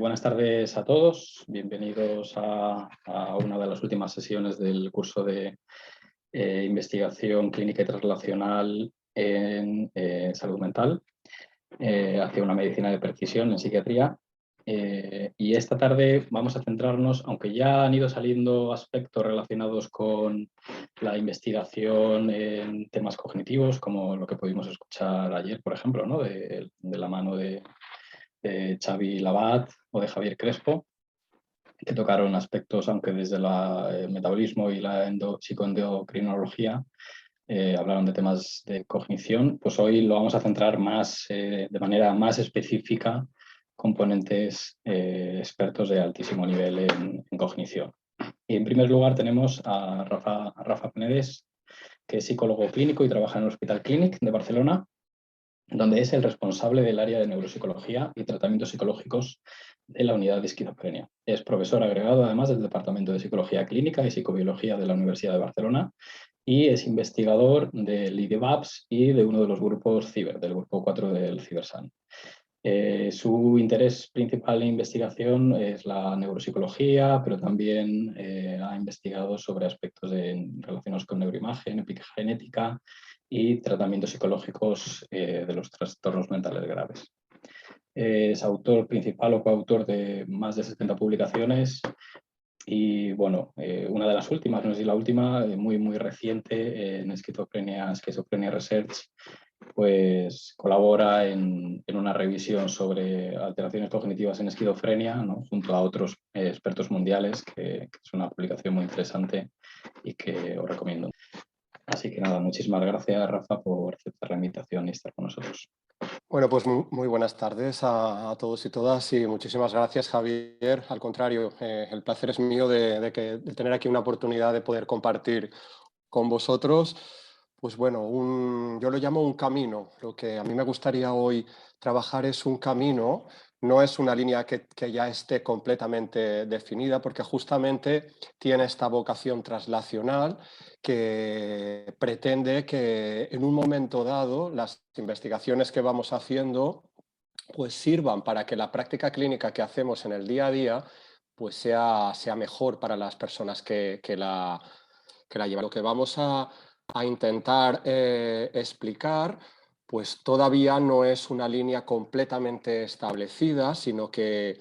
Buenas tardes a todos. Bienvenidos a una de las últimas sesiones del curso de investigación clínica y traslacional en salud mental, hacia una medicina de precisión en psiquiatría. Y esta tarde vamos a centrarnos, aunque ya han ido saliendo aspectos relacionados con la investigación en temas cognitivos, como lo que pudimos escuchar ayer, por ejemplo, ¿no? de la mano de Xavi Labat o de Javier Crespo, que tocaron aspectos, aunque desde el metabolismo y la psicoendocrinología hablaron de temas de cognición. Pues hoy lo vamos a centrar más de manera más específica, componentes expertos de altísimo nivel en cognición. Y en primer lugar tenemos a Rafa Penadés, que es psicólogo clínico y trabaja en el Hospital Clínica de Barcelona, donde es el responsable del área de neuropsicología y tratamientos psicológicos de la unidad de esquizofrenia. Es profesor agregado además del Departamento de Psicología Clínica y Psicobiología de la Universidad de Barcelona y es investigador del idiographic y de uno de los grupos Ciber, del grupo 4 del Cibersan. Su interés principal en investigación es la neuropsicología, pero también ha investigado sobre aspectos relacionados con neuroimagen, epigenética y tratamientos psicológicos de los trastornos mentales graves. Es autor principal o coautor de más de 70 publicaciones y, bueno, una de las últimas, no sé si la última, muy reciente, en esquizofrenia Research, pues colabora en una revisión sobre alteraciones cognitivas en esquizofrenia, ¿no? Junto a otros expertos mundiales, que es una publicación muy interesante y que os recomiendo. Así que nada, muchísimas gracias, Rafa, por aceptar la invitación y estar con nosotros. Bueno, pues muy buenas tardes a todos y todas y muchísimas gracias, Javier. Al contrario, el placer es mío de tener aquí una oportunidad de poder compartir con vosotros. Pues bueno, yo lo llamo un camino. Lo que a mí me gustaría hoy trabajar es un camino, no es una línea que ya esté completamente definida, porque justamente tiene esta vocación traslacional que pretende que en un momento dado las investigaciones que vamos haciendo pues sirvan para que la práctica clínica que hacemos en el día a día pues sea mejor para las personas que la llevan. Lo que vamos a intentar explicar pues todavía no es una línea completamente establecida, sino que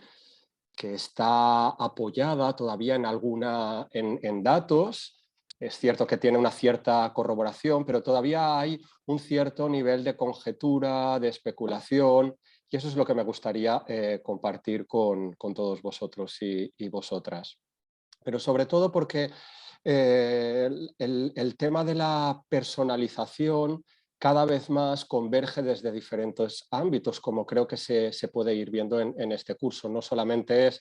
está apoyada todavía en datos. Es cierto que tiene una cierta corroboración, pero todavía hay un cierto nivel de conjetura, de especulación, y eso es lo que me gustaría compartir con todos vosotros y vosotras. Pero sobre todo porque el tema de la personalización cada vez más converge desde diferentes ámbitos, como creo que se puede ir viendo en este curso. No solamente es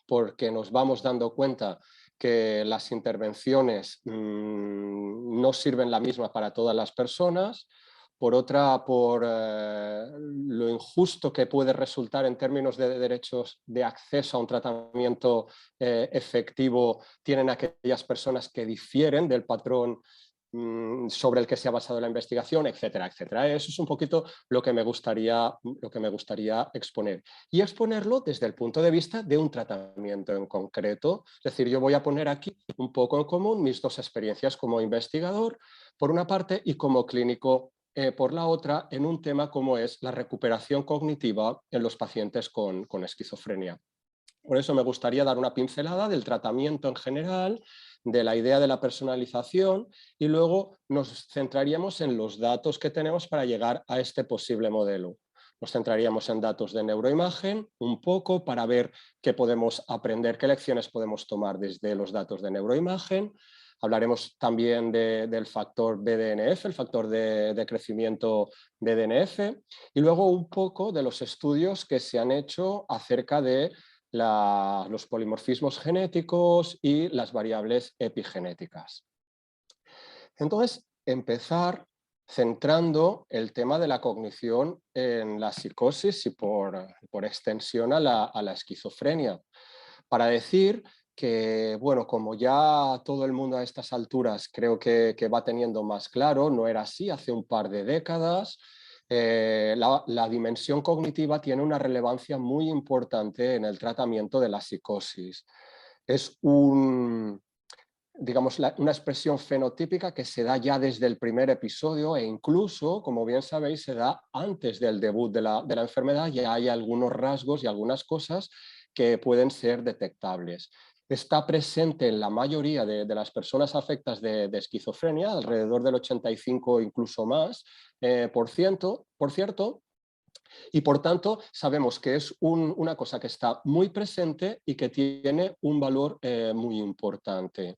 porque nos vamos dando cuenta que las intervenciones no sirven la misma para todas las personas, por otra, por lo injusto que puede resultar en términos de derechos de acceso a un tratamiento efectivo tienen aquellas personas que difieren del patrón sobre el que se ha basado la investigación, etcétera, etcétera. Eso es un poquito lo que me gustaría exponer. Y exponerlo desde el punto de vista de un tratamiento en concreto. Es decir, yo voy a poner aquí un poco en común mis dos experiencias como investigador, por una parte, y como clínico por la otra, en un tema como es la recuperación cognitiva en los pacientes con esquizofrenia. Por eso me gustaría dar una pincelada del tratamiento en general, de la idea de la personalización y luego nos centraríamos en los datos que tenemos para llegar a este posible modelo. Nos centraríamos en datos de neuroimagen un poco para ver qué podemos aprender, qué lecciones podemos tomar desde los datos de neuroimagen. Hablaremos también del factor BDNF, el factor de crecimiento BDNF, y luego un poco de los estudios que se han hecho acerca de los polimorfismos genéticos y las variables epigenéticas. Entonces, empezar centrando el tema de la cognición en la psicosis y por extensión a la esquizofrenia, para decir que, bueno, como ya todo el mundo a estas alturas creo que va teniendo más claro, no era así hace un par de décadas, la dimensión cognitiva tiene una relevancia muy importante en el tratamiento de la psicosis. Es digamos, una expresión fenotípica que se da ya desde el primer episodio e incluso, como bien sabéis, se da antes del debut de la enfermedad. Ya hay algunos rasgos y algunas cosas que pueden ser detectables. Está presente en la mayoría de las personas afectadas de esquizofrenia, alrededor del 85 incluso más, por cierto, y por tanto sabemos que es una cosa que está muy presente y que tiene un valor muy importante.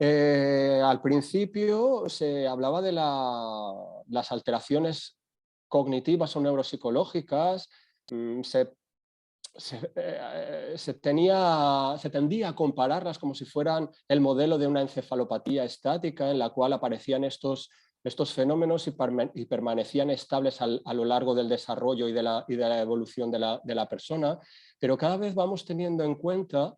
Al principio se hablaba de las alteraciones cognitivas o neuropsicológicas. Se tendía a compararlas como si fueran el modelo de una encefalopatía estática en la cual aparecían estos fenómenos y permanecían estables a lo largo del desarrollo y de la evolución de la persona, pero cada vez vamos teniendo en cuenta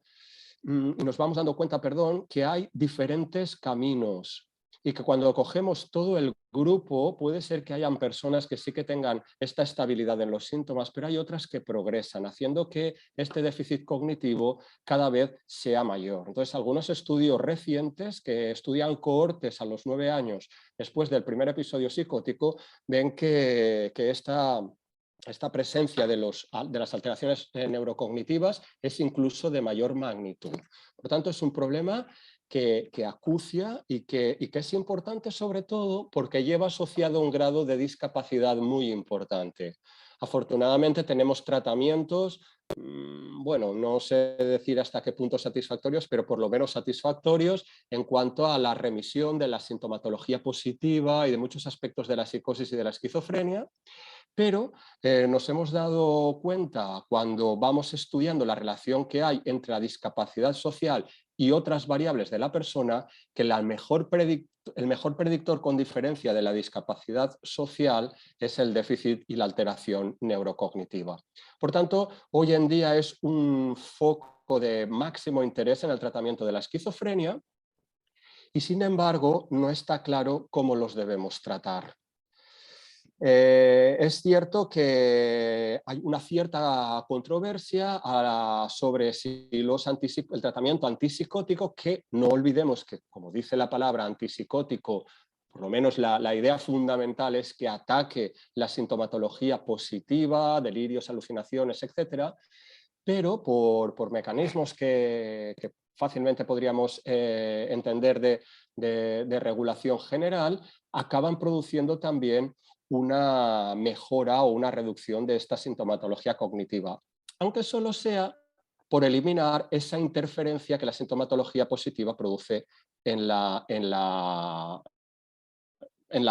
y nos vamos dando cuenta, que hay diferentes caminos y que cuando cogemos todo el grupo puede ser que hayan personas que sí que tengan esta estabilidad en los síntomas, pero hay otras que progresan, haciendo que este déficit cognitivo cada vez sea mayor. Entonces, algunos estudios recientes que estudian cohortes a los 9 años después del primer episodio psicótico ven que esta presencia de las alteraciones neurocognitivas es incluso de mayor magnitud. Por tanto, es un problema que acucia y que es importante sobre todo porque lleva asociado un grado de discapacidad muy importante. Afortunadamente tenemos tratamientos, bueno, no sé decir hasta qué punto satisfactorios, pero por lo menos satisfactorios en cuanto a la remisión de la sintomatología positiva y de muchos aspectos de la psicosis y de la esquizofrenia. Pero nos hemos dado cuenta cuando vamos estudiando la relación que hay entre la discapacidad social y otras variables de la persona que el mejor predictor con diferencia de la discapacidad social es el déficit y la alteración neurocognitiva. Por tanto, hoy en día es un foco de máximo interés en el tratamiento de la esquizofrenia y sin embargo no está claro cómo los debemos tratar. Es cierto que hay una cierta controversia sobre si el tratamiento antipsicótico, que no olvidemos que, como dice la palabra antipsicótico, por lo menos la idea fundamental es que ataque la sintomatología positiva, delirios, alucinaciones, etc. Pero por mecanismos que fácilmente podríamos entender de regulación general, acaban produciendo también una mejora o una reducción de esta sintomatología cognitiva, aunque solo sea por eliminar esa interferencia que la sintomatología positiva produce en la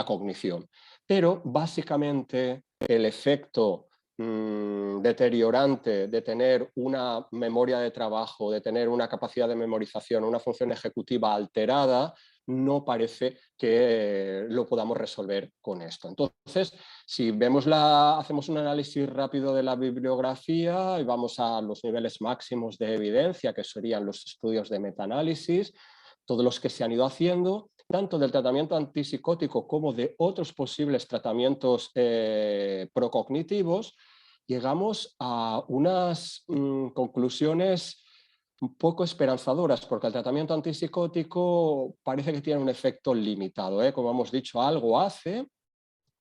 cognición. Pero básicamente el efecto deteriorante de tener una memoria de trabajo, de tener una capacidad de memorización, una función ejecutiva alterada, no parece que lo podamos resolver con esto. Entonces, si hacemos un análisis rápido de la bibliografía y vamos a los niveles máximos de evidencia, que serían los estudios de metaanálisis, todos los que se han ido haciendo, tanto del tratamiento antipsicótico como de otros posibles tratamientos procognitivos, llegamos a unas conclusiones un poco esperanzadoras, porque el tratamiento antipsicótico parece que tiene un efecto limitado. Como hemos dicho, algo hace,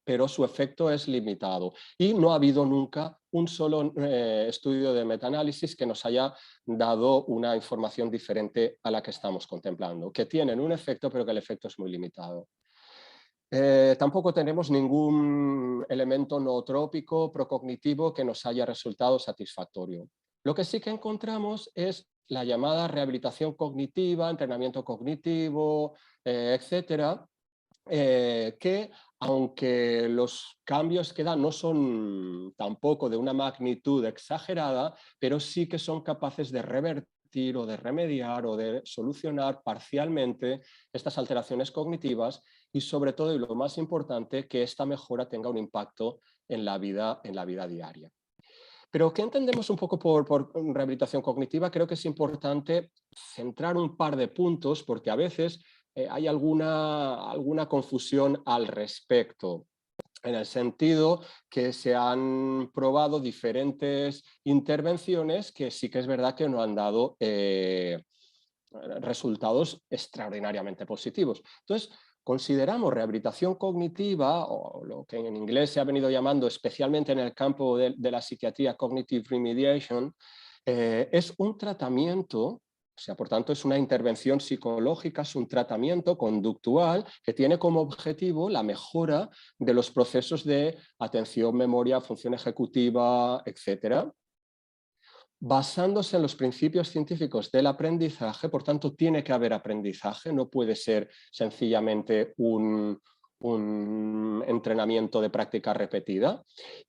pero su efecto es limitado. Y no ha habido nunca un solo estudio de metaanálisis que nos haya dado una información diferente a la que estamos contemplando, que tienen un efecto, pero que el efecto es muy limitado. Tampoco tenemos ningún elemento nootrópico procognitivo que nos haya resultado satisfactorio. Lo que sí que encontramos es la llamada rehabilitación cognitiva, entrenamiento cognitivo, etcétera, que aunque los cambios que dan no son tampoco de una magnitud exagerada, pero sí que son capaces de revertir o de remediar o de solucionar parcialmente estas alteraciones cognitivas y sobre todo, y lo más importante, que esta mejora tenga un impacto en la vida diaria. Pero ¿qué entendemos un poco por rehabilitación cognitiva? Creo que es importante centrar un par de puntos porque a veces hay alguna confusión al respecto. en el sentido que se han probado diferentes intervenciones que sí que es verdad que no han dado resultados extraordinariamente positivos. Entonces, consideramos rehabilitación cognitiva, o lo que en inglés se ha venido llamando, especialmente en el campo de la psiquiatría, cognitive remediation, es un tratamiento, o sea, por tanto es una intervención psicológica, es un tratamiento conductual que tiene como objetivo la mejora de los procesos de atención, memoria, función ejecutiva, etcétera, basándose en los principios científicos del aprendizaje. Por tanto, tiene que haber aprendizaje, no puede ser sencillamente un entrenamiento de práctica repetida,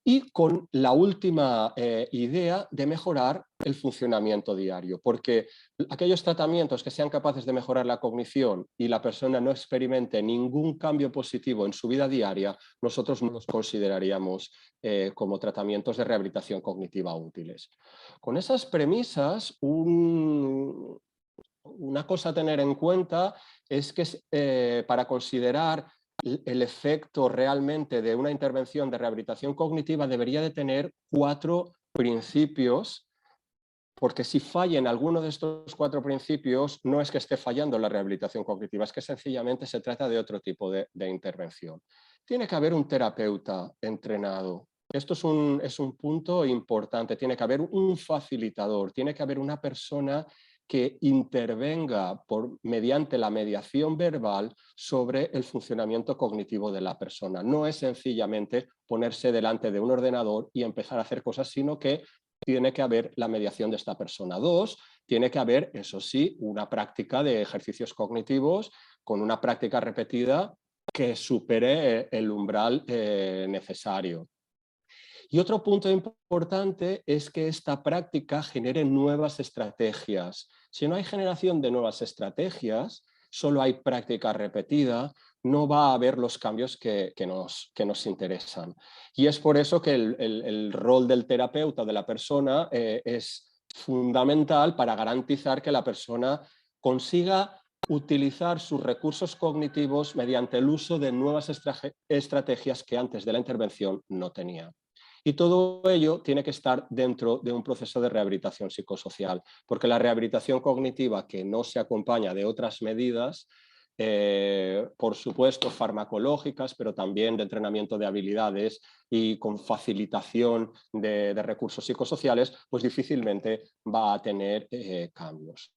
y con la última idea de mejorar el funcionamiento diario, porque aquellos tratamientos que sean capaces de mejorar la cognición y la persona no experimente ningún cambio positivo en su vida diaria, nosotros no los consideraríamos como tratamientos de rehabilitación cognitiva útiles. Con esas premisas, una cosa a tener en cuenta es que para considerar el efecto realmente de una intervención de rehabilitación cognitiva debería de tener 4 principios, porque si falla en alguno de estos 4 principios no es que esté fallando la rehabilitación cognitiva, es que sencillamente se trata de otro tipo de intervención. Tiene que haber un terapeuta entrenado. Esto es un punto importante. Tiene que haber un facilitador, tiene que haber una persona que intervenga mediante la mediación verbal sobre el funcionamiento cognitivo de la persona. No es sencillamente ponerse delante de un ordenador y empezar a hacer cosas, sino que tiene que haber la mediación de esta persona. 2, tiene que haber, eso sí, una práctica de ejercicios cognitivos con una práctica repetida que supere el umbral necesario. Y otro punto importante es que esta práctica genere nuevas estrategias. Si no hay generación de nuevas estrategias, solo hay práctica repetida, no va a haber los cambios que nos interesan. Y es por eso que el rol del terapeuta, de la persona, es fundamental para garantizar que la persona consiga utilizar sus recursos cognitivos mediante el uso de nuevas estrategias que antes de la intervención no tenía. Y todo ello tiene que estar dentro de un proceso de rehabilitación psicosocial, porque la rehabilitación cognitiva que no se acompaña de otras medidas, por supuesto farmacológicas, pero también de entrenamiento de habilidades y con facilitación de recursos psicosociales, pues difícilmente va a tener cambios.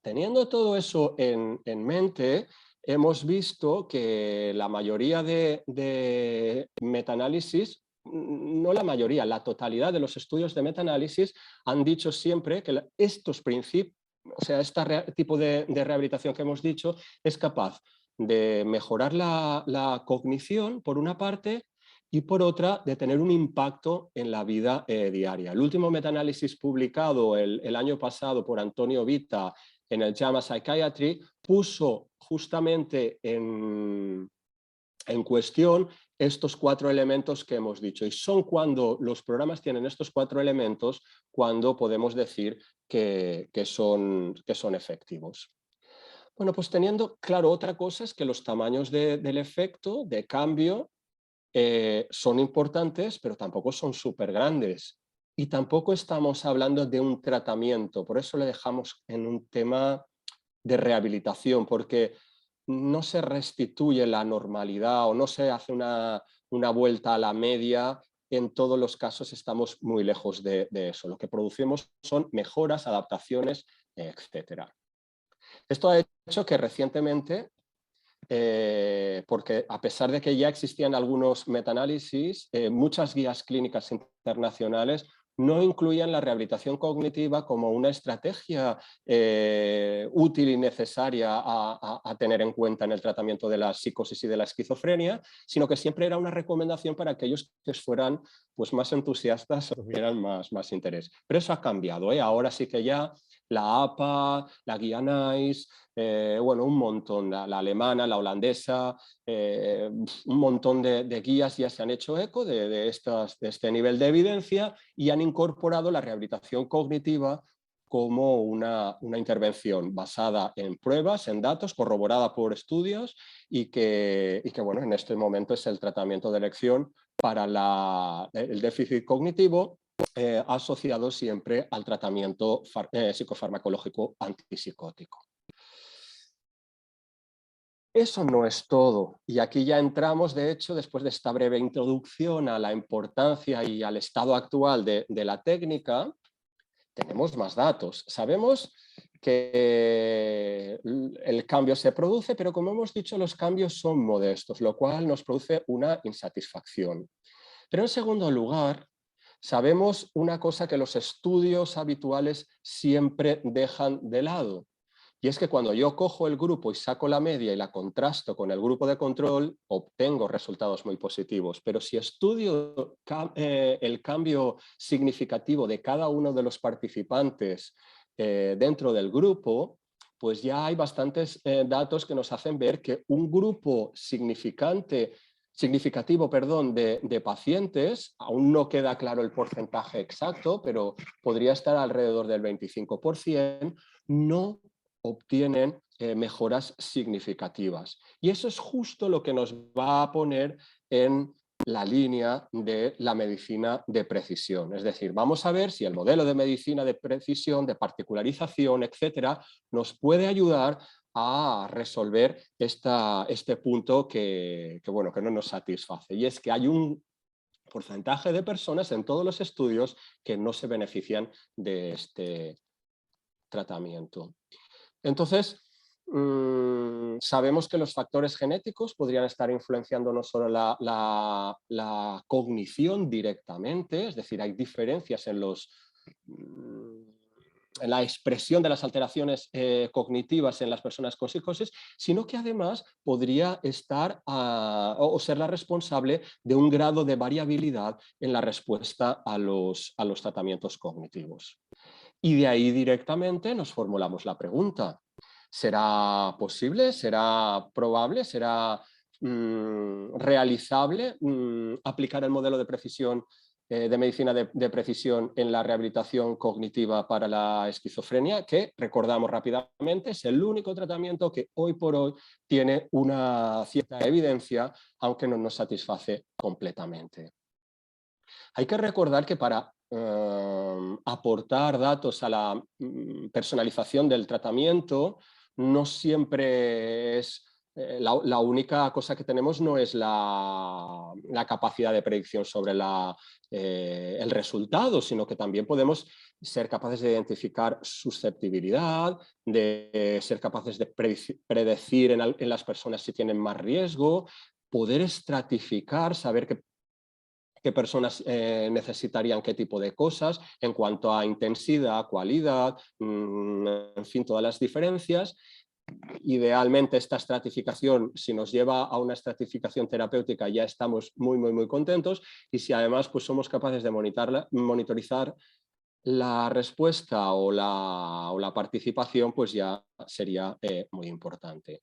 Teniendo todo eso en mente, hemos visto que la mayoría de metaanálisis, no la mayoría, la totalidad de los estudios de metaanálisis han dicho siempre que estos principios, o sea, este tipo de rehabilitación que hemos dicho es capaz de mejorar la cognición, por una parte, y por otra, de tener un impacto en la vida diaria. El último metaanálisis publicado el año pasado por Antonio Vita en el JAMA Psychiatry puso justamente en cuestión estos 4 elementos que hemos dicho, y son cuando los programas tienen estos 4 elementos cuando podemos decir que son efectivos. Bueno, pues teniendo claro, otra cosa es que los tamaños del efecto de cambio son importantes, pero tampoco son súper grandes. Y tampoco estamos hablando de un tratamiento, por eso le dejamos en un tema de rehabilitación, porque no se restituye la normalidad o no se hace una vuelta a la media. En todos los casos estamos muy lejos de eso. Lo que producimos son mejoras, adaptaciones, etc. Esto ha hecho que recientemente, porque a pesar de que ya existían algunos metaanálisis, muchas guías clínicas internacionales no incluían la rehabilitación cognitiva como una estrategia útil y necesaria a tener en cuenta en el tratamiento de la psicosis y de la esquizofrenia, sino que siempre era una recomendación para aquellos que fueran pues, más entusiastas o tuvieran más interés. Pero eso ha cambiado, ¿eh? Ahora sí que ya la APA, la guía NICE, bueno, un montón, la alemana, la holandesa, un montón de guías ya se han hecho eco de este nivel de evidencia y han incorporado la rehabilitación cognitiva como una intervención basada en pruebas, en datos, corroborada por estudios y que bueno, en este momento es el tratamiento de elección para el déficit cognitivo, asociado siempre al tratamiento psicofarmacológico antipsicótico. Eso no es todo, y aquí ya entramos, de hecho, después de esta breve introducción a la importancia y al estado actual de la técnica, tenemos más datos. Sabemos que el cambio se produce, pero como hemos dicho, los cambios son modestos, lo cual nos produce una insatisfacción. Pero en segundo lugar, sabemos una cosa que los estudios habituales siempre dejan de lado. Y es que cuando yo cojo el grupo y saco la media y la contrasto con el grupo de control, obtengo resultados muy positivos. Pero si estudio el cambio significativo de cada uno de los participantes dentro del grupo, pues ya hay bastantes datos que nos hacen ver que un grupo significativo de pacientes, aún no queda claro el porcentaje exacto, pero podría estar alrededor del 25%, no obtienen mejoras significativas. Y eso es justo lo que nos va a poner en la línea de la medicina de precisión. Es decir, vamos a ver si el modelo de medicina de precisión, de particularización, etcétera, nos puede ayudar a resolver este punto que no nos satisface. Y es que hay un porcentaje de personas en todos los estudios que no se benefician de este tratamiento. Entonces, sabemos que los factores genéticos podrían estar influenciando no solo la cognición directamente, es decir, hay diferencias en la expresión de las alteraciones cognitivas en las personas con psicosis, sino que además podría estar o ser la responsable de un grado de variabilidad en la respuesta a los tratamientos cognitivos. Y de ahí directamente nos formulamos la pregunta: ¿será posible? ¿Será probable? ¿Será realizable aplicar el modelo de precisión de medicina de precisión en la rehabilitación cognitiva para la esquizofrenia? Que, recordamos rápidamente, es el único tratamiento que hoy por hoy tiene una cierta evidencia, aunque no nos satisface completamente. Hay que recordar que para aportar datos a la personalización del tratamiento no siempre es la única cosa que tenemos, no es la capacidad de predicción sobre el resultado, sino que también podemos ser capaces de identificar susceptibilidad, de ser capaces de predecir en las personas si tienen más riesgo, poder estratificar, saber qué personas necesitarían qué tipo de cosas en cuanto a intensidad, cualidad, en fin, todas las diferencias. Idealmente esta estratificación, si nos lleva a una estratificación terapéutica, ya estamos muy, muy, muy contentos, y si además pues, somos capaces de monitorizar la respuesta o la participación, pues ya sería muy importante.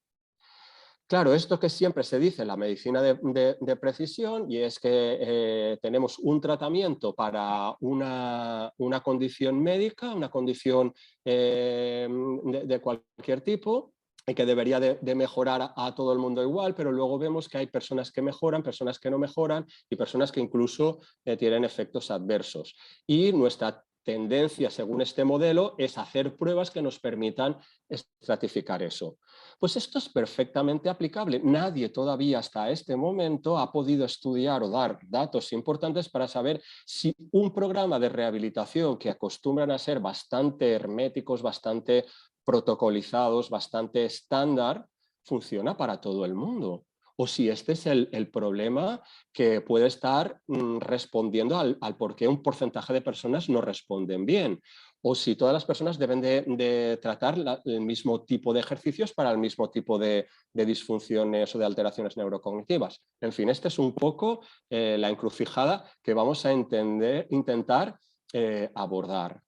Claro, esto que siempre se dice en la medicina de precisión, y es que tenemos un tratamiento para una condición médica, una condición de cualquier tipo, y que debería de mejorar a todo el mundo igual, pero luego vemos que hay personas que mejoran, personas que no mejoran y personas que incluso tienen efectos adversos. Y nuestra tendencia, según este modelo, es hacer pruebas que nos permitan estratificar eso. Pues esto es perfectamente aplicable. Nadie todavía hasta este momento ha podido estudiar o dar datos importantes para saber si un programa de rehabilitación, que acostumbran a ser bastante herméticos, bastante protocolizados, bastante estándar, funciona para todo el mundo. O si este es el problema que puede estar respondiendo al por qué un porcentaje de personas no responden bien. O si todas las personas deben de tratar el mismo tipo de ejercicios para el mismo tipo de disfunciones o de alteraciones neurocognitivas. En fin, este es un poco la encrucijada que vamos a intentar abordar.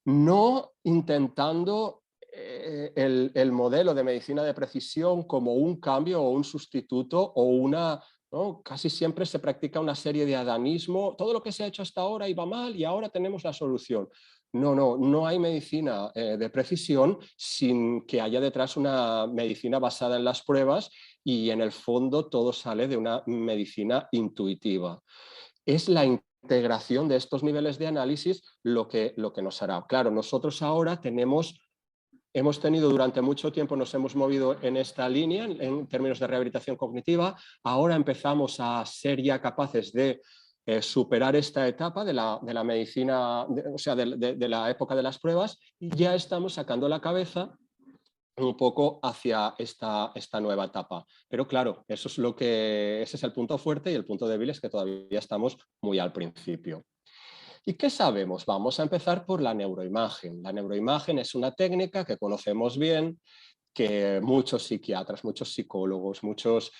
No intentando el modelo de medicina de precisión como un cambio o un sustituto o una... ¿no? Casi siempre se practica una serie de adanismo, todo lo que se ha hecho hasta ahora iba mal y ahora tenemos la solución. no hay medicina de precisión sin que haya detrás una medicina basada en las pruebas y en el fondo todo sale de una medicina intuitiva. Es la integración de estos niveles de análisis lo que nos hará. Claro, nosotros ahora hemos tenido durante mucho tiempo, nos hemos movido en esta línea en términos de rehabilitación cognitiva, ahora empezamos a ser ya capaces de superar esta etapa de la medicina, o sea, de la época de las pruebas, y ya estamos sacando la cabeza un poco hacia esta nueva etapa. Pero claro, ese es el punto fuerte, y el punto débil es que todavía estamos muy al principio. ¿Y qué sabemos? Vamos a empezar por la neuroimagen. La neuroimagen es una técnica que conocemos bien, que muchos psiquiatras, muchos psicólogos, muchos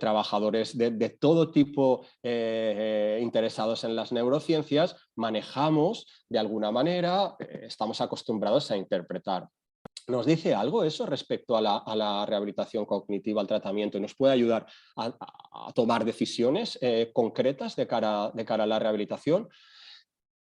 trabajadores de todo tipo interesados en las neurociencias manejamos de alguna manera, estamos acostumbrados a interpretar. ¿Nos dice algo eso respecto a la rehabilitación cognitiva, al tratamiento, y nos puede ayudar a tomar decisiones concretas de cara a la rehabilitación?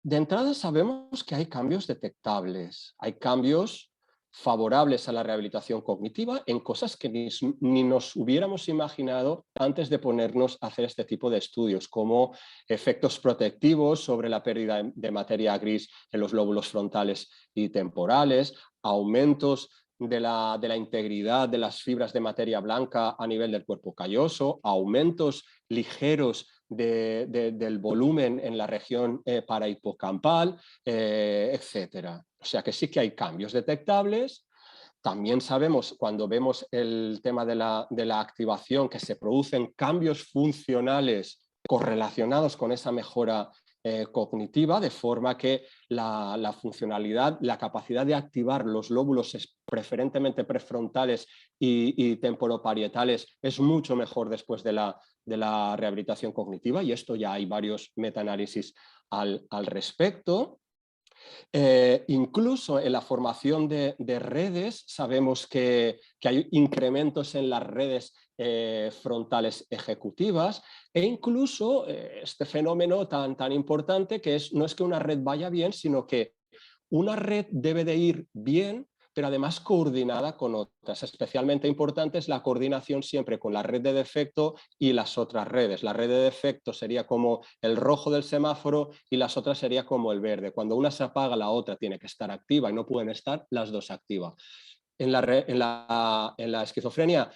De entrada sabemos que hay cambios detectables, hay cambios favorables a la rehabilitación cognitiva en cosas que ni nos hubiéramos imaginado antes de ponernos a hacer este tipo de estudios, como efectos protectivos sobre la pérdida de materia gris en los lóbulos frontales y temporales, aumentos de la integridad de las fibras de materia blanca a nivel del cuerpo calloso, aumentos ligeros del volumen en la región parahipocampal, etc. O sea que sí que hay cambios detectables. También sabemos, cuando vemos el tema de la activación, que se producen cambios funcionales correlacionados con esa mejora cognitiva, de forma que la funcionalidad, la capacidad de activar los lóbulos preferentemente prefrontales y temporoparietales es mucho mejor después de la rehabilitación cognitiva, y esto ya hay varios metaanálisis al respecto. Incluso en la formación de redes sabemos que hay incrementos en las redes frontales ejecutivas, e incluso este fenómeno tan importante que no es que una red vaya bien, sino que una red debe de ir bien, pero además coordinada con otras. Especialmente importante es la coordinación siempre con la red de defecto y las otras redes. La red de defecto sería como el rojo del semáforo y las otras sería como el verde. Cuando una se apaga, la otra tiene que estar activa, y no pueden estar las dos activas. En la esquizofrenia,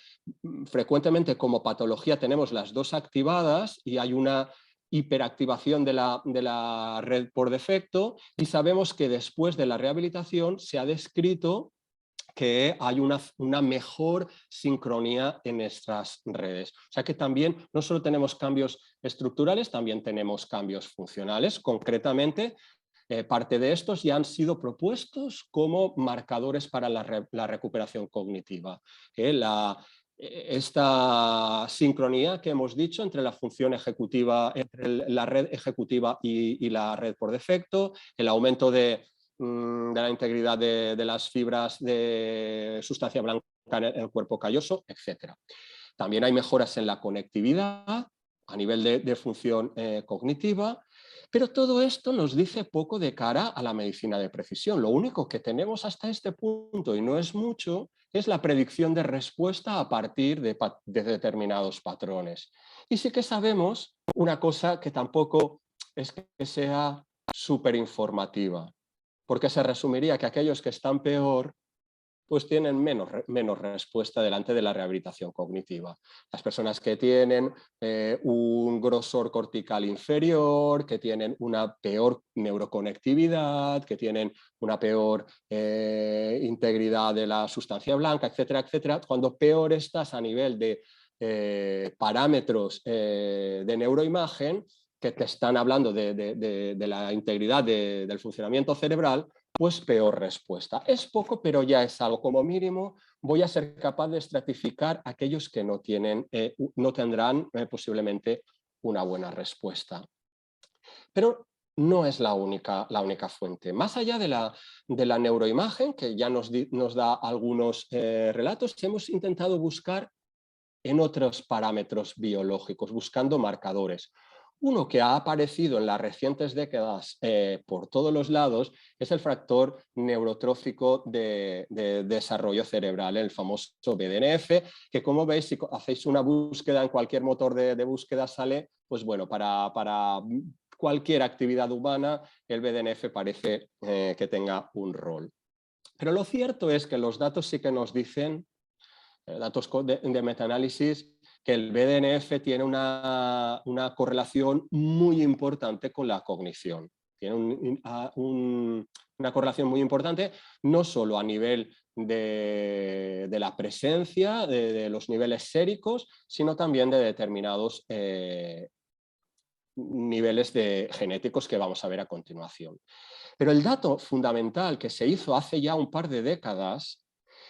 frecuentemente como patología tenemos las dos activadas y hay una hiperactivación de la red por defecto, y sabemos que después de la rehabilitación se ha descrito que hay una mejor sincronía en nuestras redes. O sea que también no solo tenemos cambios estructurales, también tenemos cambios funcionales. Concretamente, parte de estos ya han sido propuestos como marcadores para la recuperación cognitiva. Esta sincronía que hemos dicho entre la función ejecutiva, entre la red ejecutiva y la red por defecto, el aumento de la integridad de las fibras de sustancia blanca en el cuerpo calloso, etc. También hay mejoras en la conectividad a nivel de función cognitiva, pero todo esto nos dice poco de cara a la medicina de precisión. Lo único que tenemos hasta este punto, y no es mucho, es la predicción de respuesta a partir de determinados patrones. Y sí que sabemos una cosa que tampoco es que sea súper informativa, porque se resumiría que aquellos que están peor pues tienen menos respuesta delante de la rehabilitación cognitiva. Las personas que tienen un grosor cortical inferior, que tienen una peor neuroconectividad, que tienen una peor integridad de la sustancia blanca, etcétera, etcétera, cuando peor estás a nivel de parámetros de neuroimagen, que te están hablando de la integridad del funcionamiento cerebral, pues peor respuesta. Es poco, pero ya es algo. Como mínimo, voy a ser capaz de estratificar aquellos que no tendrán posiblemente una buena respuesta. Pero no es la única fuente. Más allá de la neuroimagen, que ya nos da algunos relatos, hemos intentado buscar en otros parámetros biológicos, buscando marcadores. Uno que ha aparecido en las recientes décadas por todos los lados es el factor neurotrófico de desarrollo cerebral, el famoso BDNF, que como veis, si hacéis una búsqueda en cualquier motor de búsqueda sale, pues bueno, para cualquier actividad humana el BDNF parece que tenga un rol. Pero lo cierto es que los datos sí que nos dicen, datos de metaanálisis, que el BDNF tiene una correlación muy importante con la cognición. Tiene una correlación muy importante, no solo a nivel de la presencia, de los niveles séricos, sino también de determinados niveles genéticos que vamos a ver a continuación. Pero el dato fundamental que se hizo hace ya un par de décadas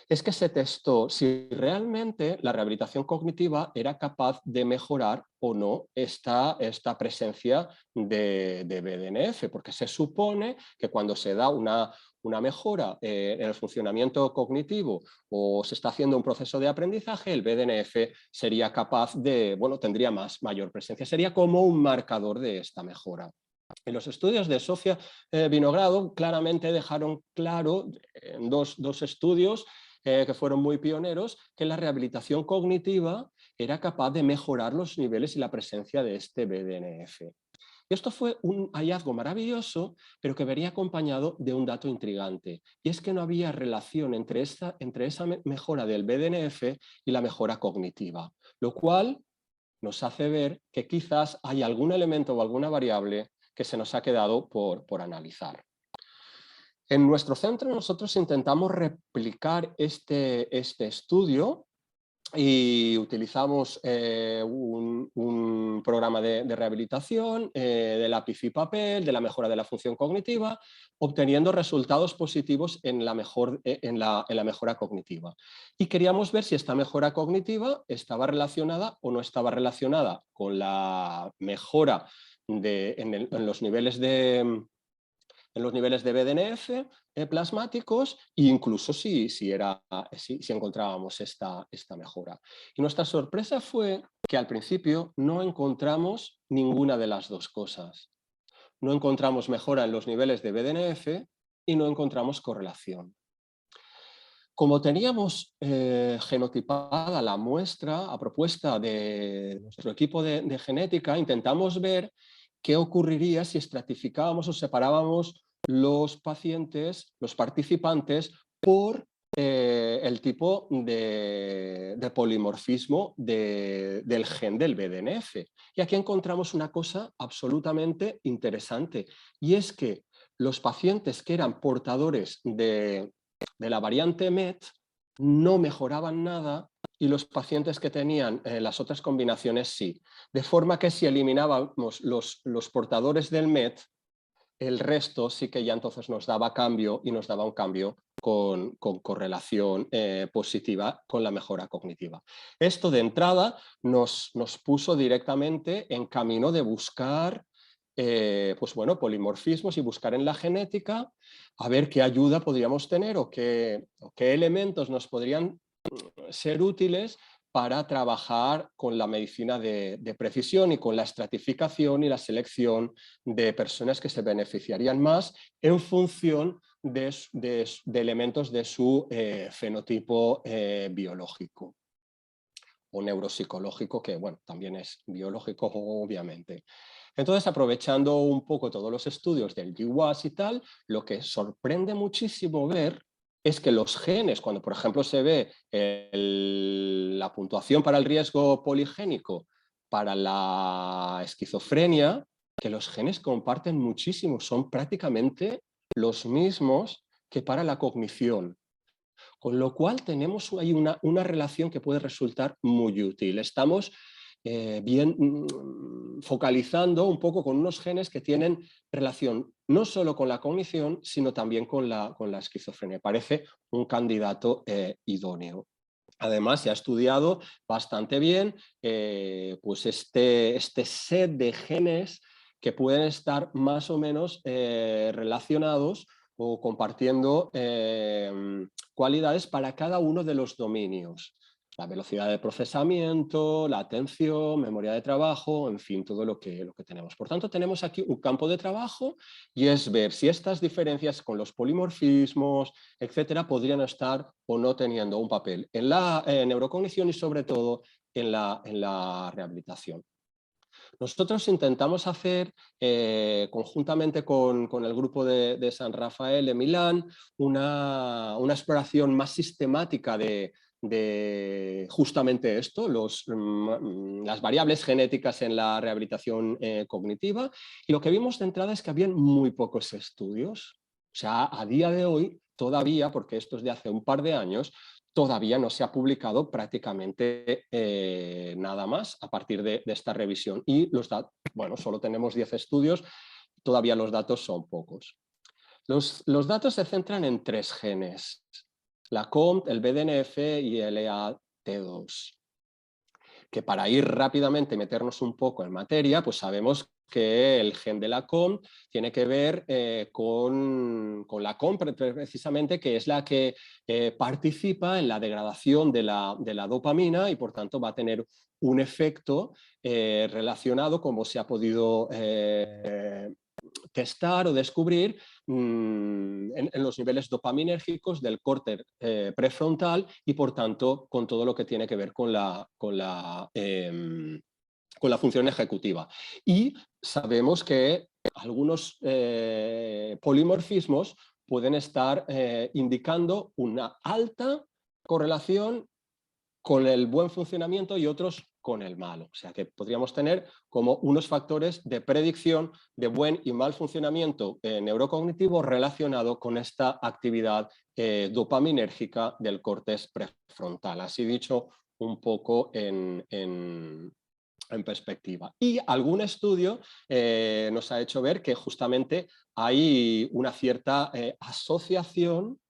es que se testó si realmente la rehabilitación cognitiva era capaz de mejorar o no esta presencia de BDNF, porque se supone que cuando se da una mejora en el funcionamiento cognitivo o se está haciendo un proceso de aprendizaje, el BDNF sería capaz de, bueno, tendría mayor presencia, sería como un marcador de esta mejora. En los estudios de Sofía Vinogrado claramente dejaron claro en dos estudios que fueron muy pioneros, que la rehabilitación cognitiva era capaz de mejorar los niveles y la presencia de este BDNF. Esto fue un hallazgo maravilloso, pero que venía acompañado de un dato intrigante, y es que no había relación entre esa mejora del BDNF y la mejora cognitiva, lo cual nos hace ver que quizás hay algún elemento o alguna variable que se nos ha quedado por analizar. En nuestro centro nosotros intentamos replicar este estudio y utilizamos un programa de rehabilitación, de lápiz y papel, de la mejora de la función cognitiva, obteniendo resultados positivos en la mejora cognitiva. Y queríamos ver si esta mejora cognitiva estaba relacionada o no estaba relacionada con la mejora en los niveles de BDNF plasmáticos, e incluso si encontrábamos esta mejora. Y nuestra sorpresa fue que al principio no encontramos ninguna de las dos cosas. No encontramos mejora en los niveles de BDNF y no encontramos correlación. Como teníamos genotipada la muestra a propuesta de nuestro equipo de genética, intentamos ver qué ocurriría si estratificábamos o separábamos los pacientes, los participantes, por el tipo de polimorfismo del gen del BDNF. Y aquí encontramos una cosa absolutamente interesante, y es que los pacientes que eran portadores de la variante MET no mejoraban nada, y los pacientes que tenían las otras combinaciones sí. De forma que si eliminábamos los portadores del MET, el resto sí que ya entonces nos daba cambio, y nos daba un cambio con correlación positiva con la mejora cognitiva. Esto de entrada nos puso directamente en camino de buscar pues bueno, polimorfismos y buscar en la genética a ver qué ayuda podríamos tener o qué elementos nos podrían ser útiles para trabajar con la medicina de precisión y con la estratificación y la selección de personas que se beneficiarían más en función de elementos de su fenotipo biológico o neuropsicológico, que bueno, también es biológico obviamente. Entonces, aprovechando un poco todos los estudios del GWAS y tal, lo que sorprende muchísimo ver es que los genes, cuando por ejemplo se ve la puntuación para el riesgo poligénico para la esquizofrenia, que los genes comparten muchísimo, son prácticamente los mismos que para la cognición. Con lo cual tenemos ahí una relación que puede resultar muy útil. Estamos focalizando un poco con unos genes que tienen relación no solo con la cognición, sino también con la esquizofrenia. Parece un candidato idóneo. Además, se ha estudiado bastante bien pues este set de genes que pueden estar más o menos relacionados o compartiendo cualidades para cada uno de los dominios. la velocidad de procesamiento, la atención, memoria de trabajo, en fin, todo lo que tenemos. Por tanto, tenemos aquí un campo de trabajo y es ver si estas diferencias con los polimorfismos, etcétera, podrían estar o no teniendo un papel en la neurocognición y sobre todo en la rehabilitación. Nosotros intentamos hacer, conjuntamente con el grupo de San Rafael de Milán, una exploración más sistemática de justamente esto, las variables genéticas en la rehabilitación cognitiva, y lo que vimos de entrada es que habían muy pocos estudios. O sea, a día de hoy todavía, porque esto es de hace un par de años, todavía no se ha publicado prácticamente nada más a partir de esta revisión. Y los datos, bueno, solo tenemos 10 estudios, todavía los datos son pocos. Los datos se centran en 3 genes, la COMT, el BDNF y el EAT2. Que para ir rápidamente y meternos un poco en materia, pues sabemos que el gen de la COM tiene que ver con la COM precisamente, que es la que participa en la degradación de la dopamina y por tanto va a tener un efecto relacionado, como se ha podido testar o descubrir en los niveles dopaminérgicos del córtex prefrontal y por tanto con todo lo que tiene que ver con la función ejecutiva. Y sabemos que algunos polimorfismos pueden estar indicando una alta correlación con el buen funcionamiento y otros con el malo. O sea que podríamos tener como unos factores de predicción de buen y mal funcionamiento neurocognitivo relacionado con esta actividad dopaminérgica del córtex prefrontal. Así dicho un poco en perspectiva. Y algún estudio nos ha hecho ver que justamente hay una cierta asociación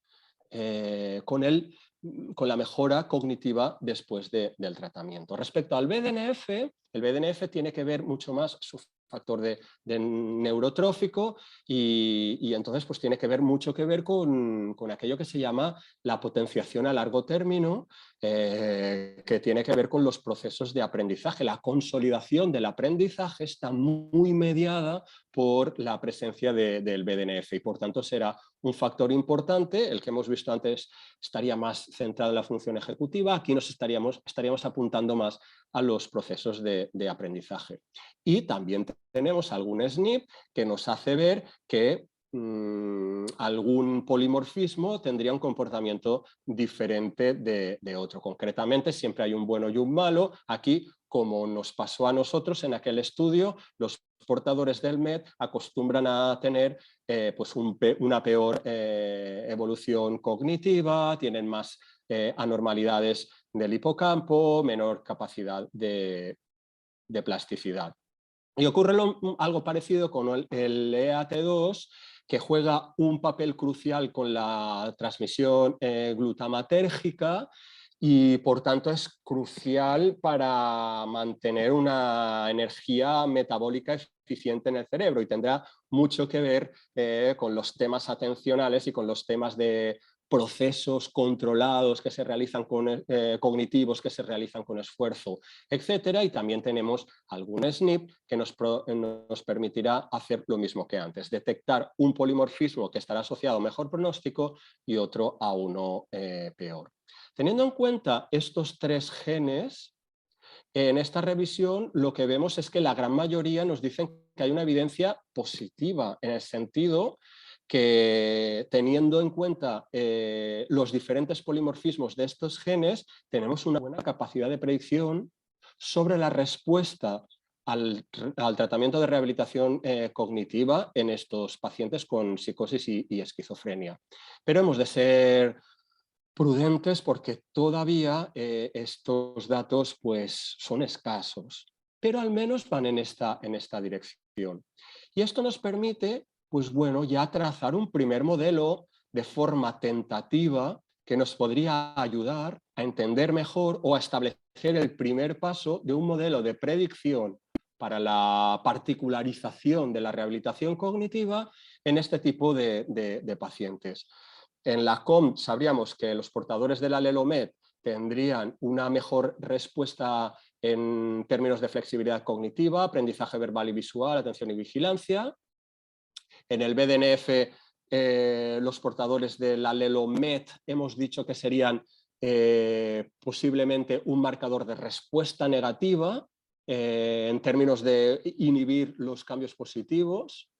con la mejora cognitiva después del tratamiento. Respecto al BDNF, el BDNF tiene que ver mucho más su factor de neurotrófico y entonces pues tiene que ver mucho con aquello que se llama la potenciación a largo término, que tiene que ver con los procesos de aprendizaje. La consolidación del aprendizaje está muy mediada por la presencia del BDNF y por tanto será un factor importante. El que hemos visto antes estaría más centrado en la función ejecutiva, aquí estaríamos apuntando más a los procesos de aprendizaje. Y también tenemos algún SNP que nos hace ver que algún polimorfismo tendría un comportamiento diferente de otro. Concretamente, siempre hay un bueno y un malo. Aquí, como nos pasó a nosotros en aquel estudio, los portadores del MED acostumbran a tener pues una peor evolución cognitiva, tienen más anormalidades del hipocampo, menor capacidad de plasticidad. Y ocurre algo parecido con el EAT2, que juega un papel crucial con la transmisión glutamatérgica y por tanto es crucial para mantener una energía metabólica eficiente en el cerebro y tendrá mucho que ver con los temas atencionales y con los temas de procesos controlados que se realizan cognitivos que se realizan con esfuerzo, etcétera. Y también tenemos algún SNP que nos permitirá hacer lo mismo que antes, detectar un polimorfismo que estará asociado a mejor pronóstico y otro a uno peor. Teniendo en cuenta estos 3 genes, en esta revisión lo que vemos es que la gran mayoría nos dicen que hay una evidencia positiva en el sentido que teniendo en cuenta los diferentes polimorfismos de estos genes, tenemos una buena capacidad de predicción sobre la respuesta al tratamiento de rehabilitación cognitiva en estos pacientes con psicosis y esquizofrenia. Pero hemos de ser prudentes porque todavía estos datos pues, son escasos, pero al menos van en esta dirección. Y esto nos permite pues bueno, ya trazar un primer modelo de forma tentativa que nos podría ayudar a entender mejor o a establecer el primer paso de un modelo de predicción para la particularización de la rehabilitación cognitiva en este tipo de pacientes. En la COM sabríamos que los portadores del alelo MED tendrían una mejor respuesta en términos de flexibilidad cognitiva, aprendizaje verbal y visual, atención y vigilancia. En el BDNF, los portadores del alelo MET hemos dicho que serían posiblemente un marcador de respuesta negativa en términos de inhibir los cambios positivos.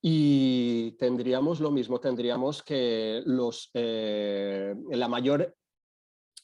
Y tendríamos lo mismo, tendríamos que la mayor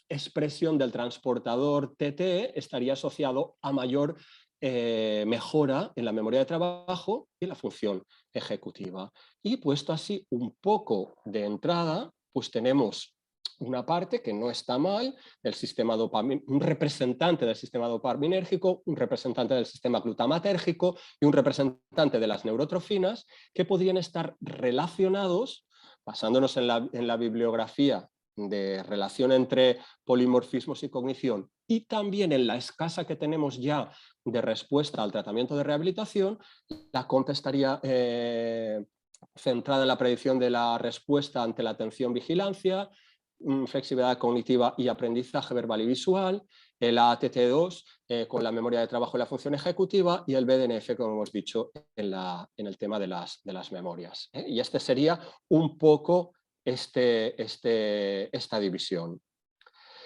expresión del transportador TT estaría asociado a mayor mejora en la memoria de trabajo y en la función ejecutiva. Y puesto así un poco de entrada, pues tenemos una parte que no está mal, el sistema un representante del sistema dopaminérgico, un representante del sistema glutamatérgico y un representante de las neurotrofinas que podrían estar relacionados, basándonos en la bibliografía de relación entre polimorfismos y cognición y también en la escasa que tenemos ya de respuesta al tratamiento de rehabilitación. La conta estaría centrada en la predicción de la respuesta ante la atención-vigilancia, flexibilidad cognitiva y aprendizaje verbal y visual, el ATT2 con la memoria de trabajo y la función ejecutiva y el BDNF, como hemos dicho, en el tema de las memorias. Y este sería un poco esta división.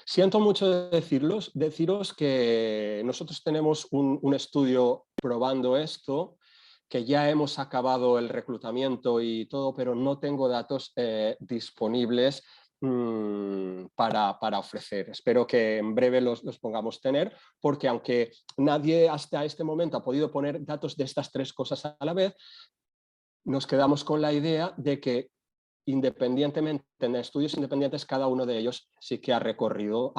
Siento mucho deciros que nosotros tenemos un estudio probando esto, que ya hemos acabado el reclutamiento y todo, pero no tengo datos disponibles para ofrecer. Espero que en breve los pongamos tener, porque aunque nadie hasta este momento ha podido poner datos de estas tres cosas a la vez, nos quedamos con la idea de que independientemente, en estudios independientes, cada uno de ellos sí que ha recibido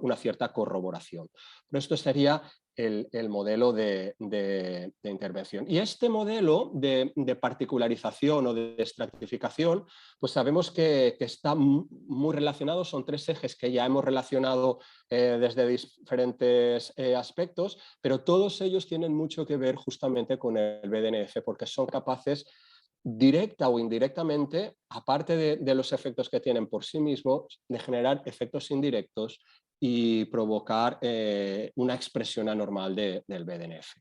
una cierta corroboración. Pero esto sería el modelo de intervención. Y este modelo de particularización o de estratificación, pues sabemos que está muy relacionado, son tres ejes que ya hemos relacionado desde diferentes aspectos, pero todos ellos tienen mucho que ver justamente con el BDNF, porque son capaces directa o indirectamente, aparte de los efectos que tienen por sí mismos, de generar efectos indirectos y provocar una expresión anormal del BDNF.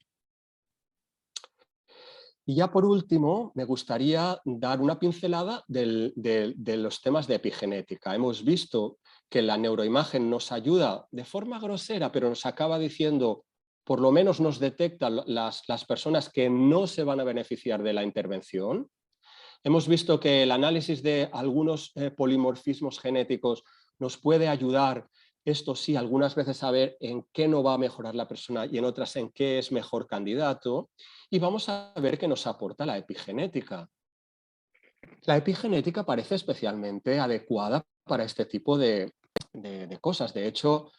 Y ya por último, me gustaría dar una pincelada de los temas de epigenética. Hemos visto que la neuroimagen nos ayuda de forma grosera, pero nos acaba diciendo, por lo menos nos detecta las personas que no se van a beneficiar de la intervención. Hemos visto que el análisis de algunos polimorfismos genéticos nos puede ayudar, esto sí, algunas veces a ver en qué no va a mejorar la persona y en otras en qué es mejor candidato. Y vamos a ver qué nos aporta la epigenética. La epigenética parece especialmente adecuada para este tipo de cosas. De hecho,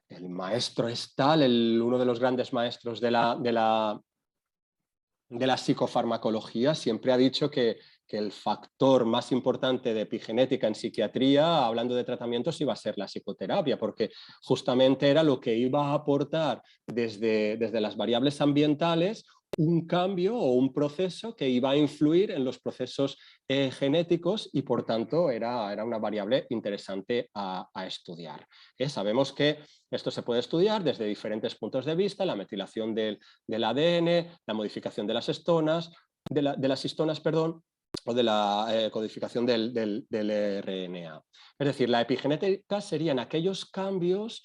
el maestro Stahl, uno de los grandes maestros de la psicofarmacología, siempre ha dicho que el factor más importante de epigenética en psiquiatría, hablando de tratamientos, iba a ser la psicoterapia, porque justamente era lo que iba a aportar desde las variables ambientales un cambio o un proceso que iba a influir en los procesos genéticos y por tanto era una variable interesante a estudiar. Sabemos que esto se puede estudiar desde diferentes puntos de vista, la metilación del ADN, la modificación de las histonas, o de la codificación del RNA. Es decir, la epigenética serían aquellos cambios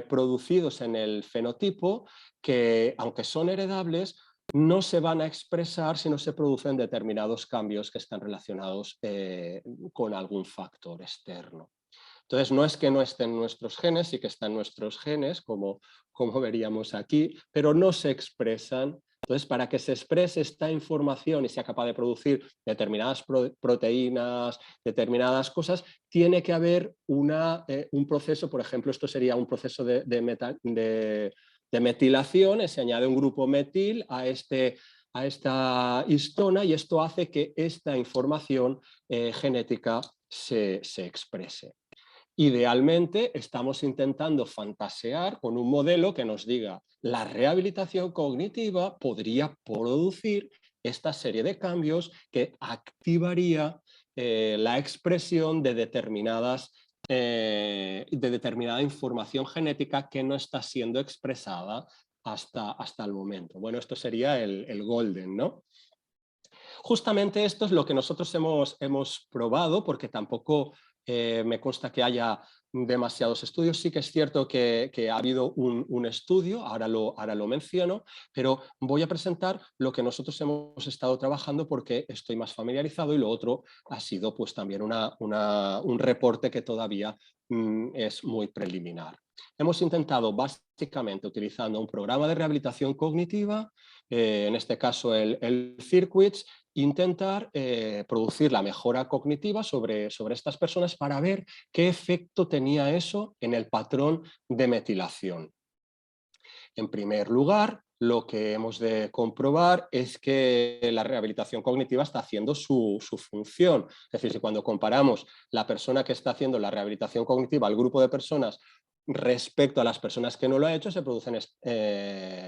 producidos en el fenotipo que, aunque son heredables, no se van a expresar si no se producen determinados cambios que están relacionados con algún factor externo. Entonces, no es que no estén nuestros genes, sí que están nuestros genes, como veríamos aquí, pero no se expresan. Entonces, para que se exprese esta información y sea capaz de producir determinadas proteínas, determinadas cosas, tiene que haber un proceso, por ejemplo, esto sería un proceso de metilación, se añade un grupo metil a esta histona y esto hace que esta información genética se exprese. Idealmente estamos intentando fantasear con un modelo que nos diga la rehabilitación cognitiva podría producir esta serie de cambios que activaría la expresión de determinadas de determinada información genética que no está siendo expresada hasta el momento. Bueno, esto sería el golden, ¿no? Justamente esto es lo que nosotros hemos probado, porque tampoco me consta que haya demasiados estudios. Sí que es cierto que ha habido un estudio, ahora lo menciono, pero voy a presentar lo que nosotros hemos estado trabajando porque estoy más familiarizado, y lo otro ha sido pues también un reporte que todavía es muy preliminar. Hemos intentado básicamente, utilizando un programa de rehabilitación cognitiva, en este caso el Circuits, intentar producir la mejora cognitiva sobre estas personas para ver qué efecto tenía eso en el patrón de metilación. En primer lugar, lo que hemos de comprobar es que la rehabilitación cognitiva está haciendo su función. Es decir, si cuando comparamos la persona que está haciendo la rehabilitación cognitiva al grupo de personas respecto a las personas que no lo ha hecho, se producen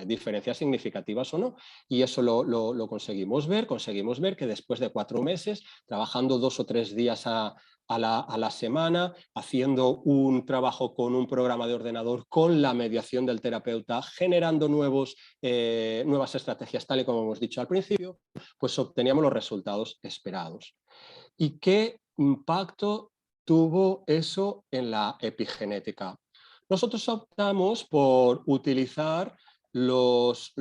diferencias significativas o no. Y eso lo conseguimos ver. Conseguimos ver que después de 4 meses, trabajando 2 o 3 días a la semana, haciendo un trabajo con un programa de ordenador, con la mediación del terapeuta, generando nuevas estrategias, tal y como hemos dicho al principio, pues obteníamos los resultados esperados. ¿Y qué impacto tuvo eso en la epigenética? Nosotros optamos por utilizar las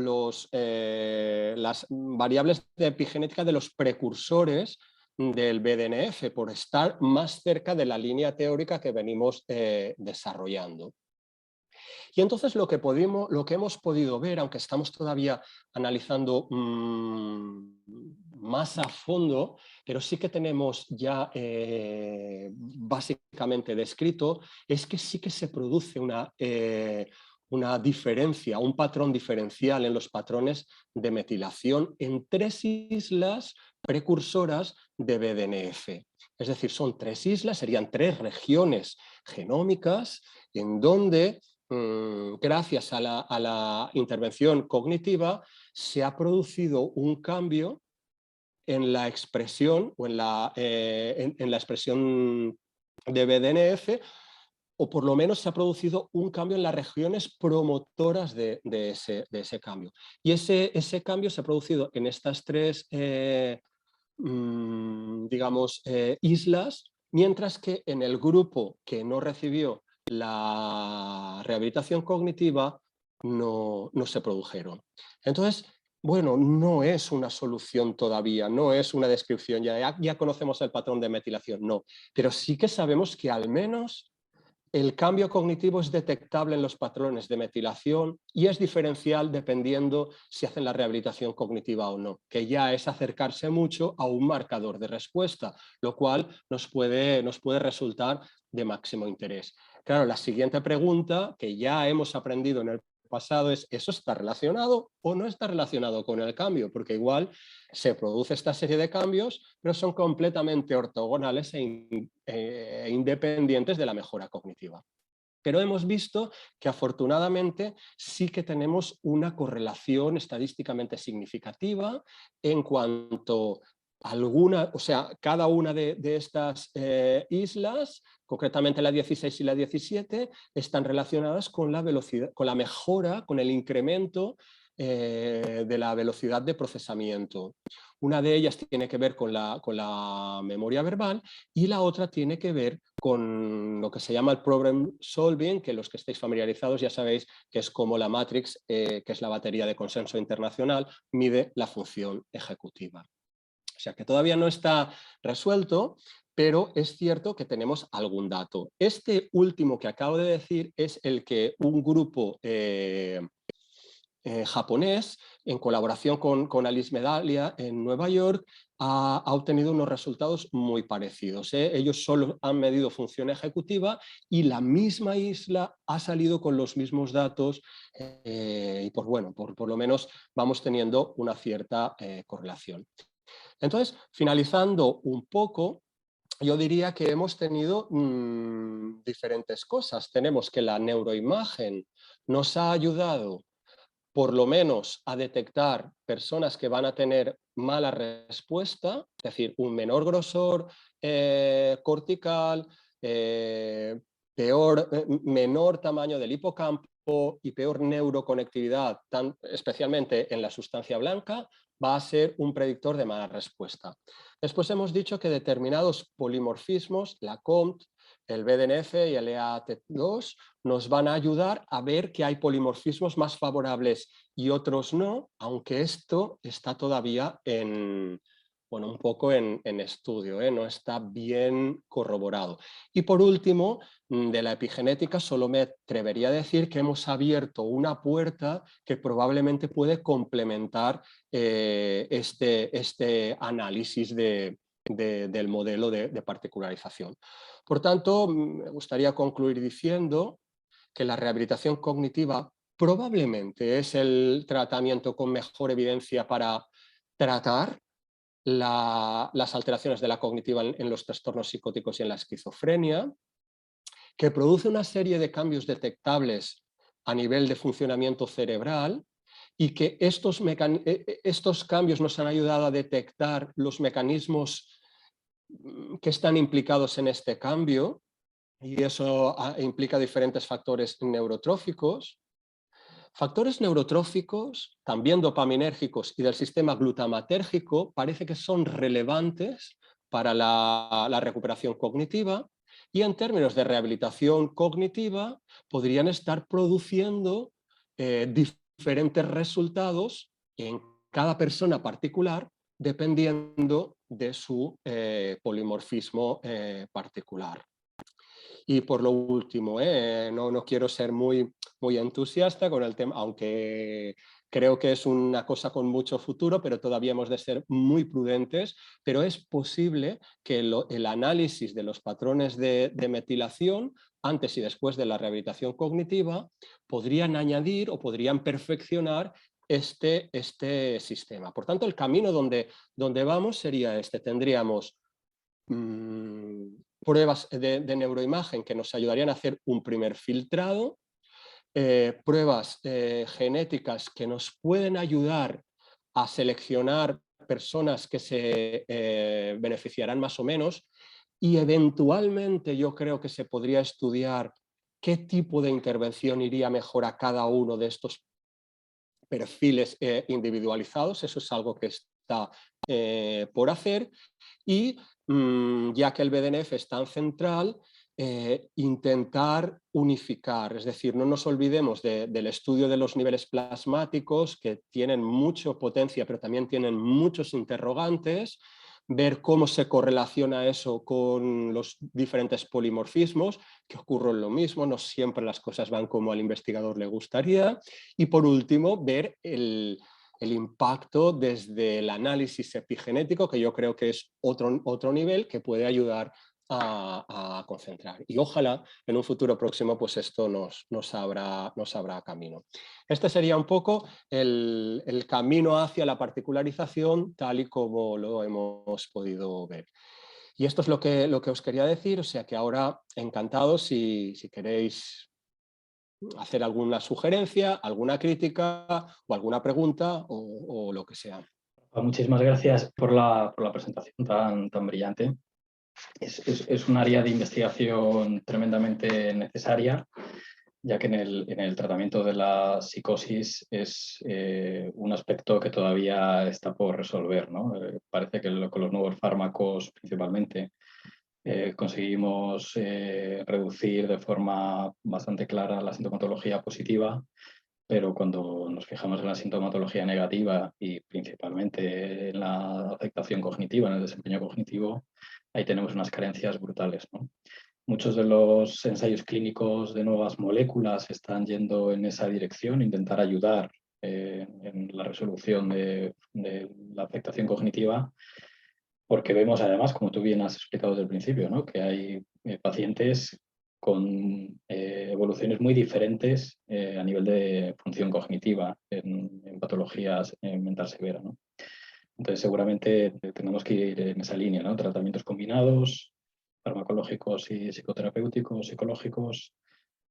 variables de epigenética de los precursores del BDNF, por estar más cerca de la línea teórica que venimos desarrollando. Y entonces lo que hemos podido ver, aunque estamos todavía analizando más a fondo, pero sí que tenemos ya básicamente descrito, es que sí que se produce una diferencia, un patrón diferencial en los patrones de metilación en 3 islas precursoras de BDNF. Es decir, son 3 islas, serían 3 regiones genómicas en donde, gracias a la intervención cognitiva, se ha producido un cambio en la expresión o en la expresión de BDNF, o por lo menos se ha producido un cambio en las regiones promotoras de ese cambio. Y ese cambio se ha producido en estas 3 islas, mientras que en el grupo que no recibió la rehabilitación cognitiva no se produjeron. Entonces, bueno, no es una solución todavía, no es una descripción, ya conocemos el patrón de metilación, no, pero sí que sabemos que al menos el cambio cognitivo es detectable en los patrones de metilación y es diferencial dependiendo si hacen la rehabilitación cognitiva o no, que ya es acercarse mucho a un marcador de respuesta, lo cual nos puede resultar de máximo interés. Claro, la siguiente pregunta que ya hemos aprendido en el pasado es: ¿eso está relacionado o no está relacionado con el cambio? Porque igual se produce esta serie de cambios, pero son completamente ortogonales e independientes de la mejora cognitiva. Pero hemos visto que afortunadamente sí que tenemos una correlación estadísticamente significativa en cuanto a cada una de estas islas, concretamente la 16 y la 17, están relacionadas con la velocidad, con la mejora, con el incremento de la velocidad de procesamiento. Una de ellas tiene que ver con la memoria verbal y la otra tiene que ver con lo que se llama el problem solving, que los que estéis familiarizados ya sabéis que es como la Matrix, que es la batería de consenso internacional, mide la función ejecutiva. O sea que todavía no está resuelto, pero es cierto que tenemos algún dato. Este último que acabo de decir es el que un grupo japonés, en colaboración con Alice Medaglia en Nueva York, ha obtenido unos resultados muy parecidos. Ellos solo han medido función ejecutiva y la misma isla ha salido con los mismos datos y pues bueno, por lo menos vamos teniendo una cierta correlación. Entonces, finalizando un poco, yo diría que hemos tenido diferentes cosas. Tenemos que la neuroimagen nos ha ayudado por lo menos a detectar personas que van a tener mala respuesta, es decir, un menor grosor cortical, menor tamaño del hipocampo y peor neuroconectividad, especialmente en la sustancia blanca, va a ser un predictor de mala respuesta. Después hemos dicho que determinados polimorfismos, la COMT, el BDNF y el EAT2, nos van a ayudar a ver que hay polimorfismos más favorables y otros no, aunque esto está todavía un poco en estudio, no está bien corroborado. Y por último, de la epigenética, solo me atrevería a decir que hemos abierto una puerta que probablemente puede complementar este análisis del modelo de particularización. Por tanto, me gustaría concluir diciendo que la rehabilitación cognitiva probablemente es el tratamiento con mejor evidencia para tratar las alteraciones de la cognitiva en los trastornos psicóticos y en la esquizofrenia, que produce una serie de cambios detectables a nivel de funcionamiento cerebral y que estos cambios nos han ayudado a detectar los mecanismos que están implicados en este cambio, y eso implica diferentes factores neurotróficos. Factores neurotróficos, también dopaminérgicos y del sistema glutamatérgico, parece que son relevantes para la recuperación cognitiva, y en términos de rehabilitación cognitiva podrían estar produciendo diferentes resultados en cada persona particular dependiendo de su polimorfismo particular. Y por lo último, no quiero ser muy entusiasta con el tema, aunque creo que es una cosa con mucho futuro, pero todavía hemos de ser muy prudentes, pero es posible que el análisis de los patrones de metilación antes y después de la rehabilitación cognitiva podrían añadir o podrían perfeccionar este sistema. Por tanto, el camino donde vamos sería este. Tendríamos pruebas de neuroimagen que nos ayudarían a hacer un primer filtrado, pruebas genéticas que nos pueden ayudar a seleccionar personas que se beneficiarán más o menos, y eventualmente yo creo que se podría estudiar qué tipo de intervención iría mejor a cada uno de estos perfiles individualizados. Eso es algo que está por hacer, y ya que el BDNF es tan central, intentar unificar, es decir, no nos olvidemos del estudio de los niveles plasmáticos, que tienen mucha potencia pero también tienen muchos interrogantes, ver cómo se correlaciona eso con los diferentes polimorfismos, que ocurre lo mismo, no siempre las cosas van como al investigador le gustaría, y por último ver el impacto desde el análisis epigenético, que yo creo que es otro nivel que puede ayudar a concentrar. Y ojalá en un futuro próximo pues esto nos abra camino. Este sería un poco el camino hacia la particularización tal y como lo hemos podido ver. Y esto es lo que os quería decir, o sea que ahora encantado si queréis hacer alguna sugerencia, alguna crítica o alguna pregunta o lo que sea. Muchísimas gracias por la presentación tan brillante. Es un área de investigación tremendamente necesaria, ya que en el tratamiento de la psicosis es un aspecto que todavía está por resolver, ¿no? Parece que con los nuevos fármacos principalmente conseguimos reducir de forma bastante clara la sintomatología positiva, pero cuando nos fijamos en la sintomatología negativa y principalmente en la afectación cognitiva, en el desempeño cognitivo, ahí tenemos unas carencias brutales, ¿no? Muchos de los ensayos clínicos de nuevas moléculas están yendo en esa dirección, intentar ayudar en la resolución de la afectación cognitiva, porque vemos además, como tú bien has explicado desde el principio, ¿no?, que hay pacientes con evoluciones muy diferentes a nivel de función cognitiva en patologías mental severa, ¿no? Entonces seguramente tenemos que ir en esa línea, ¿no? Tratamientos combinados, farmacológicos y psicoterapéuticos, psicológicos,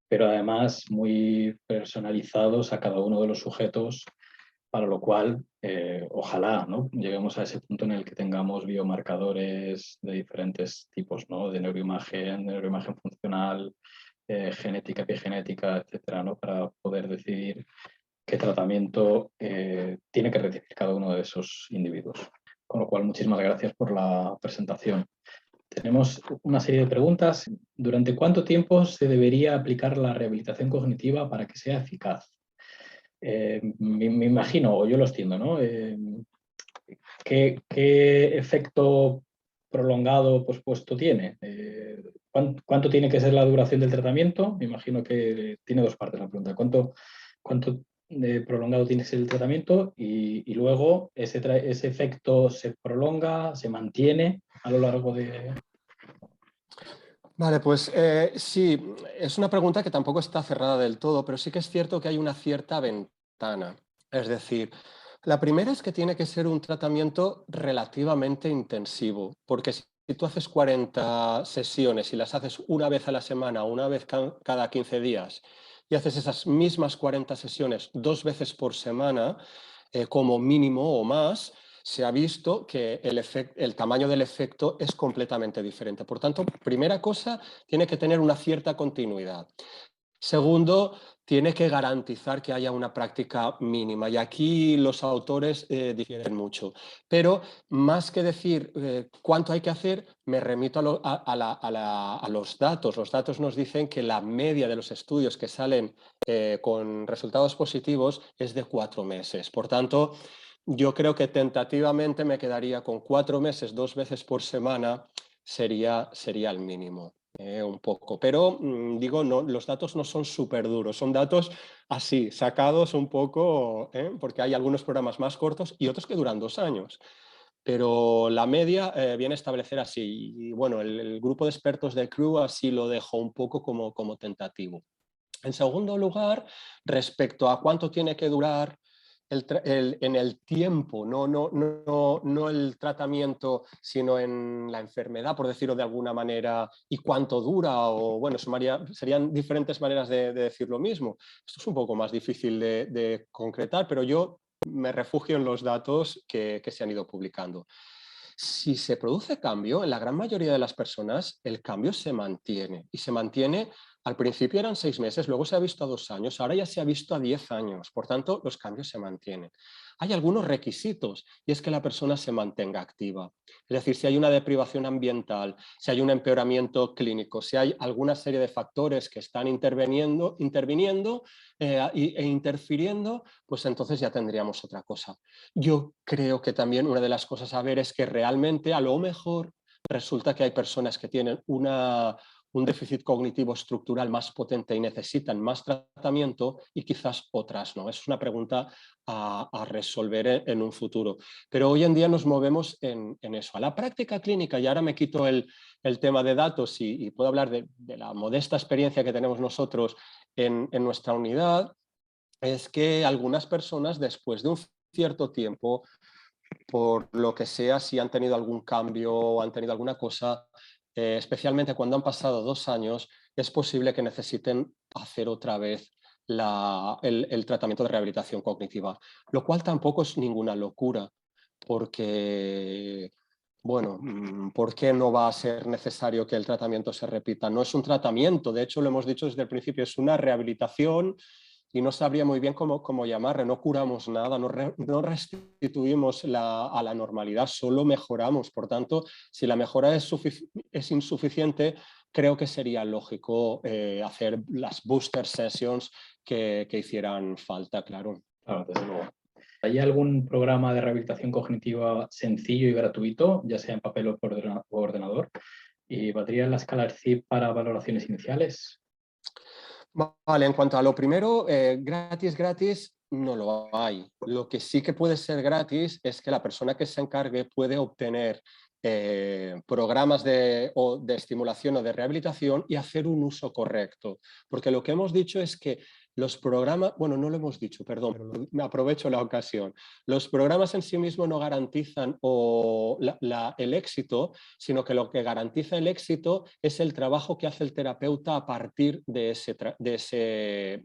pero además muy personalizados a cada uno de los sujetos para lo cual ojalá, ¿no?, lleguemos a ese punto en el que tengamos biomarcadores de diferentes tipos, ¿no?, de neuroimagen funcional, genética, epigenética, etcétera, ¿no?, para poder decidir qué tratamiento tiene que recibir cada uno de esos individuos. Con lo cual, muchísimas gracias por la presentación. Tenemos una serie de preguntas. ¿Durante cuánto tiempo se debería aplicar la rehabilitación cognitiva para que sea eficaz? Me imagino, o yo lo entiendo, ¿no? ¿Qué efecto prolongado pospuesto tiene? ¿Cuánto tiene que ser la duración del tratamiento? Me imagino que tiene dos partes la pregunta. ¿Cuánto prolongado tiene que ser el tratamiento? Y luego, ¿ese efecto se prolonga, se mantiene a lo largo de...? Vale, pues sí, es una pregunta que tampoco está cerrada del todo, pero sí que es cierto que hay una cierta ventana. Es decir, la primera es que tiene que ser un tratamiento relativamente intensivo, porque si tú haces 40 sesiones y las haces una vez a la semana, una vez cada 15 días, y haces esas mismas 40 sesiones 2 veces por semana, como mínimo o más, se ha visto que el tamaño del efecto es completamente diferente. Por tanto, primera cosa, tiene que tener una cierta continuidad. Segundo, tiene que garantizar que haya una práctica mínima. Y aquí los autores difieren mucho. Pero más que decir cuánto hay que hacer, me remito a los datos. Los datos nos dicen que la media de los estudios que salen con resultados positivos es de 4 meses. Por tanto, yo creo que tentativamente me quedaría con 4 meses, 2 veces por semana, sería el mínimo. Un poco, pero digo, no, los datos no son súper duros, son datos así, sacados un poco, porque hay algunos programas más cortos y otros que duran 2 años. Pero la media viene a establecer así, y bueno, el grupo de expertos de CRU así lo dejó un poco como tentativo. En segundo lugar, respecto a cuánto tiene que durar en el tiempo, no el tratamiento, sino en la enfermedad, por decirlo de alguna manera, y cuánto dura, o bueno, serían diferentes maneras de decir lo mismo. Esto es un poco más difícil de concretar, pero yo me refugio en los datos que se han ido publicando. Si se produce cambio, en la gran mayoría de las personas el cambio se mantiene, y se mantiene. Al principio eran 6 meses, luego se ha visto a 2 años, ahora ya se ha visto a 10 años, por tanto los cambios se mantienen. Hay algunos requisitos, y es que la persona se mantenga activa. Es decir, si hay una deprivación ambiental, si hay un empeoramiento clínico, si hay alguna serie de factores que están interviniendo e interfiriendo, pues entonces ya tendríamos otra cosa. Yo creo que también una de las cosas a ver es que realmente a lo mejor resulta que hay personas que tienen un déficit cognitivo estructural más potente y necesitan más tratamiento, y quizás otras no. Es una pregunta a resolver en un futuro. Pero hoy en día nos movemos en eso. A la práctica clínica, y ahora me quito el tema de datos y puedo hablar de la modesta experiencia que tenemos nosotros en nuestra unidad, es que algunas personas, después de un cierto tiempo, por lo que sea, si han tenido algún cambio o han tenido alguna cosa, especialmente cuando han pasado 2 años, es posible que necesiten hacer otra vez el tratamiento de rehabilitación cognitiva, lo cual tampoco es ninguna locura, porque, bueno, ¿por qué no va a ser necesario que el tratamiento se repita? No es un tratamiento, de hecho lo hemos dicho desde el principio, es una rehabilitación, y no sabría muy bien cómo llamarle. No curamos nada, no restituimos a la normalidad, solo mejoramos. Por tanto, si la mejora es insuficiente, creo que sería lógico hacer las booster sessions que hicieran falta, claro. Claro, desde luego. ¿Hay algún programa de rehabilitación cognitiva sencillo y gratuito, ya sea en papel o por ordenador? ¿Y valdría la escala CIP para valoraciones iniciales? Vale, en cuanto a lo primero, gratis, no lo hay. Lo que sí que puede ser gratis es que la persona que se encargue puede obtener programas de estimulación o de rehabilitación y hacer un uso correcto. Porque lo que hemos dicho es que los programas, bueno, no lo hemos dicho, perdón, pero me aprovecho la ocasión. Los programas en sí mismos no garantizan el éxito, sino que lo que garantiza el éxito es el trabajo que hace el terapeuta a partir de ese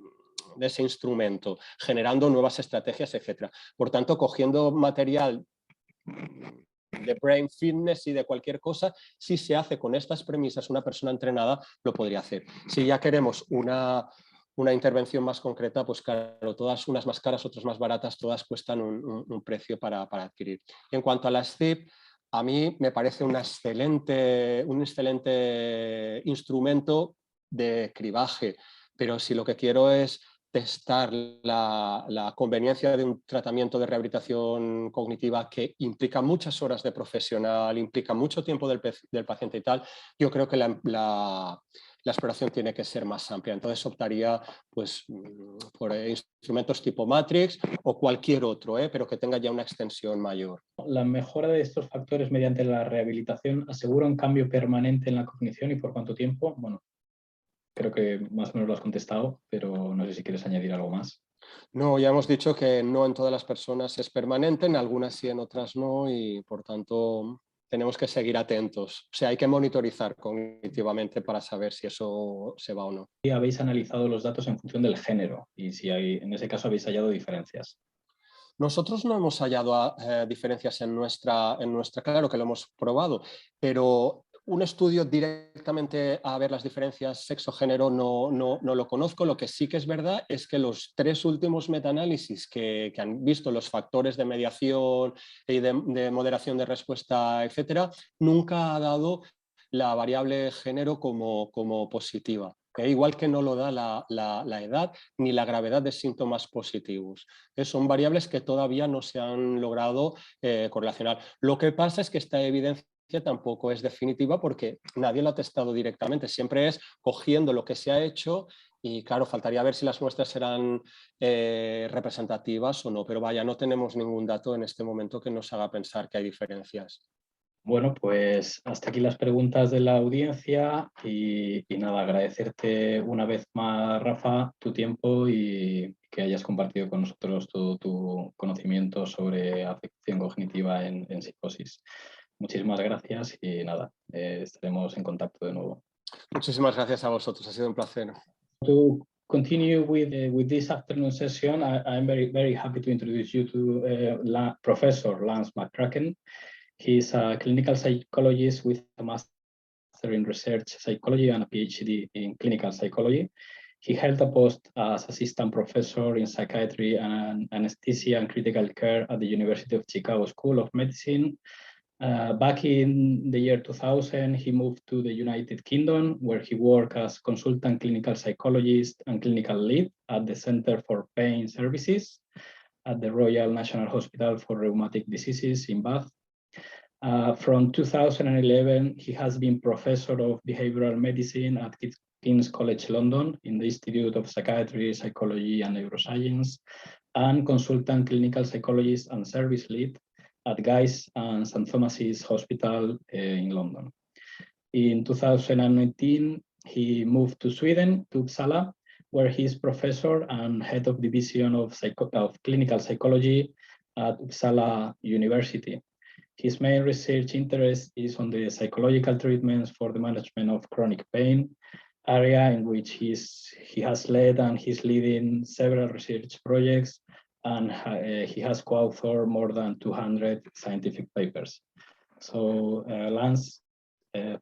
ese instrumento, generando nuevas estrategias, etc. Por tanto, cogiendo material de brain fitness y de cualquier cosa, si se hace con estas premisas, una persona entrenada lo podría hacer. Si ya queremos una intervención más concreta, pues claro, todas unas más caras, otras más baratas, todas cuestan un precio para adquirir. Y en cuanto a las CIP, a mí me parece un excelente instrumento de cribaje, pero si lo que quiero es testar la conveniencia de un tratamiento de rehabilitación cognitiva que implica muchas horas de profesional, implica mucho tiempo del paciente y tal, yo creo que la exploración tiene que ser más amplia. Entonces optaría pues, por instrumentos tipo Matrix o cualquier otro, pero que tenga ya una extensión mayor. La mejora de estos factores mediante la rehabilitación asegura un cambio permanente en la cognición, ¿y por cuánto tiempo? Bueno, creo que más o menos lo has contestado, pero no sé si quieres añadir algo más. No, ya hemos dicho que no en todas las personas es permanente, en algunas sí, en otras no, y por tanto tenemos que seguir atentos. O sea, hay que monitorizar cognitivamente para saber si eso se va o no. ¿Y habéis analizado los datos en función del género? Y si en ese caso habéis hallado diferencias. Nosotros no hemos hallado diferencias en nuestra, claro que lo hemos probado, pero un estudio directamente a ver las diferencias sexo-género no lo conozco. Lo que sí que es verdad es que los 3 últimos metaanálisis que han visto los factores de mediación y de moderación de respuesta, etcétera, nunca ha dado la variable género como positiva. Igual que no lo da la edad ni la gravedad de síntomas positivos. Son variables que todavía no se han logrado correlacionar. Lo que pasa es que esta evidencia tampoco es definitiva porque nadie lo ha testado directamente. Siempre es cogiendo lo que se ha hecho y claro, faltaría ver si las muestras serán representativas o no. Pero vaya, no tenemos ningún dato en este momento que nos haga pensar que hay diferencias. Bueno, pues hasta aquí las preguntas de la audiencia y nada, agradecerte una vez más, Rafa, tu tiempo y que hayas compartido con nosotros todo tu conocimiento sobre afección cognitiva en psicosis. Muchísimas gracias y nada, estaremos en contacto de nuevo. Muchísimas gracias a vosotros, ha sido un placer. To continue with this afternoon session, I'm very happy to introduce you to Professor Lance McCracken. He's a clinical psychologist with a master in research psychology and a PhD in clinical psychology. He held a post as assistant professor in psychiatry and anesthesia and critical care at the University of Chicago School of Medicine. Back in the year 2000, he moved to the United Kingdom, where he worked as consultant clinical psychologist and clinical lead at the Center for Pain Services at the Royal National Hospital for Rheumatic Diseases in Bath. From 2011, he has been Professor of Behavioral Medicine at King's College London in the Institute of Psychiatry, Psychology and Neuroscience, and Consultant Clinical Psychologist and Service Lead at Guy's and St. Thomas's Hospital in London. In 2019, he moved to Sweden, to Uppsala, where he is Professor and Head of Division of Clinical Psychology at Uppsala University. His main research interest is on the psychological treatments for the management of chronic pain, area in which he has led and he's leading several research projects, and he has co-authored more than 200 scientific papers. So Lance,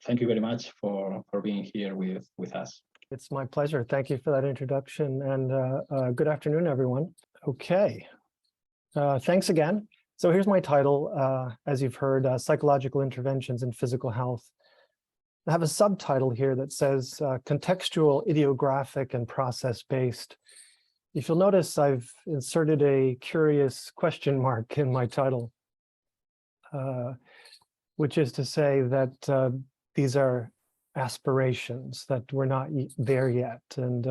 thank you very much for being here with us. It's my pleasure. Thank you for that introduction, and good afternoon, everyone. Okay, thanks again. So here's my title, as you've heard, Psychological Interventions in Physical Health. I have a subtitle here that says Contextual, Idiographic, and Process-Based. If you'll notice, I've inserted a curious question mark in my title, which is to say that these are aspirations, that we're not there yet, and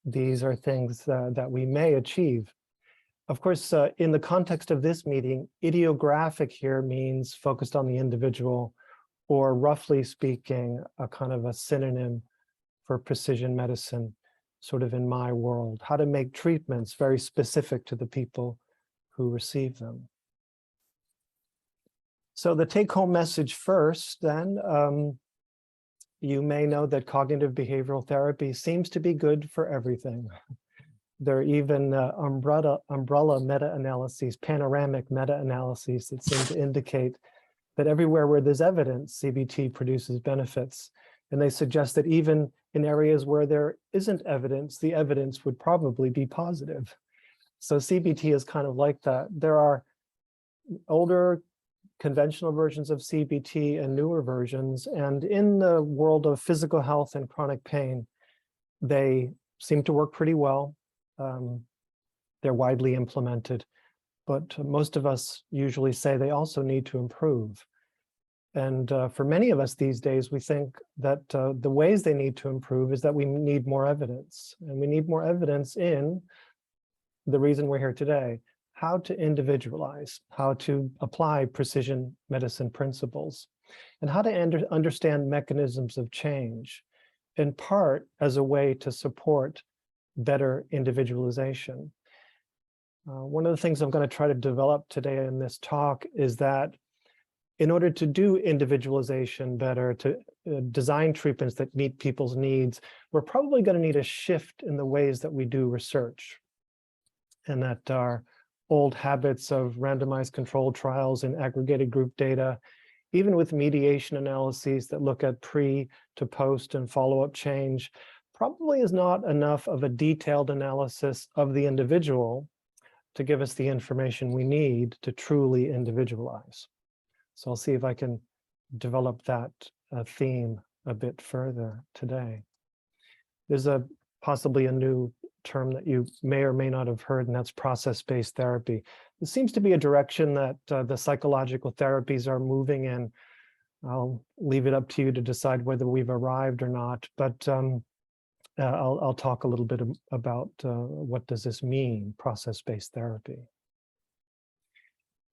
these are things that we may achieve. Of course, in the context of this meeting, idiographic here means focused on the individual, or roughly speaking, a kind of a synonym for precision medicine, sort of in my world, how to make treatments very specific to the people who receive them. So the take-home message first, then, you may know that cognitive behavioral therapy seems to be good for everything. There are even umbrella meta-analyses, panoramic meta-analyses that seem to indicate that everywhere where there's evidence, CBT produces benefits. And they suggest that even in areas where there isn't evidence, the evidence would probably be positive. So CBT is kind of like that. There are older conventional versions of CBT and newer versions. And in the world of physical health and chronic pain, they seem to work pretty well. They're widely implemented, but most of us usually say they also need to improve. And for many of us these days, we think that the ways they need to improve is that we need more evidence. And we need more evidence in the reason we're here today, how to individualize, how to apply precision medicine principles, and how to understand mechanisms of change, in part as a way to support better individualization. One of the things I'm going to try to develop today in this talk is that in order to do individualization better, to design treatments that meet people's needs, we're probably going to need a shift in the ways that we do research, and that our old habits of randomized controlled trials and aggregated group data, even with mediation analyses that look at pre to post and follow-up change, probably is not enough of a detailed analysis of the individual to give us the information we need to truly individualize. So I'll see if I can develop that theme a bit further today. There's possibly a new term that you may or may not have heard, and that's process-based therapy. It seems to be a direction that the psychological therapies are moving in. I'll leave it up to you to decide whether we've arrived or not, but I'll talk a little bit about what does this mean, process-based therapy.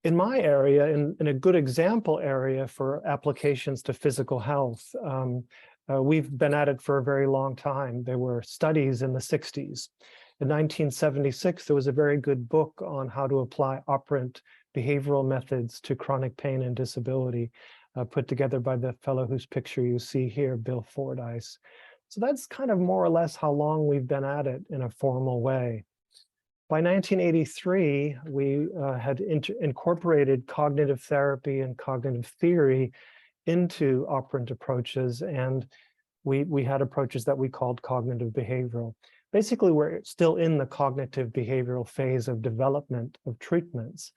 In my area, in a good example area for applications to physical health, we've been at it for a very long time. There were studies in the 60s. In 1976, there was a very good book on how to apply operant behavioral methods to chronic pain and disability, put together by the fellow whose picture you see here, Bill Fordyce. So that's kind of more or less how long we've been at it in a formal way. By 1983, we had incorporated cognitive therapy and cognitive theory into operant approaches, and we had approaches that we called cognitive behavioral. Basically, we're still in the cognitive behavioral phase of development of treatments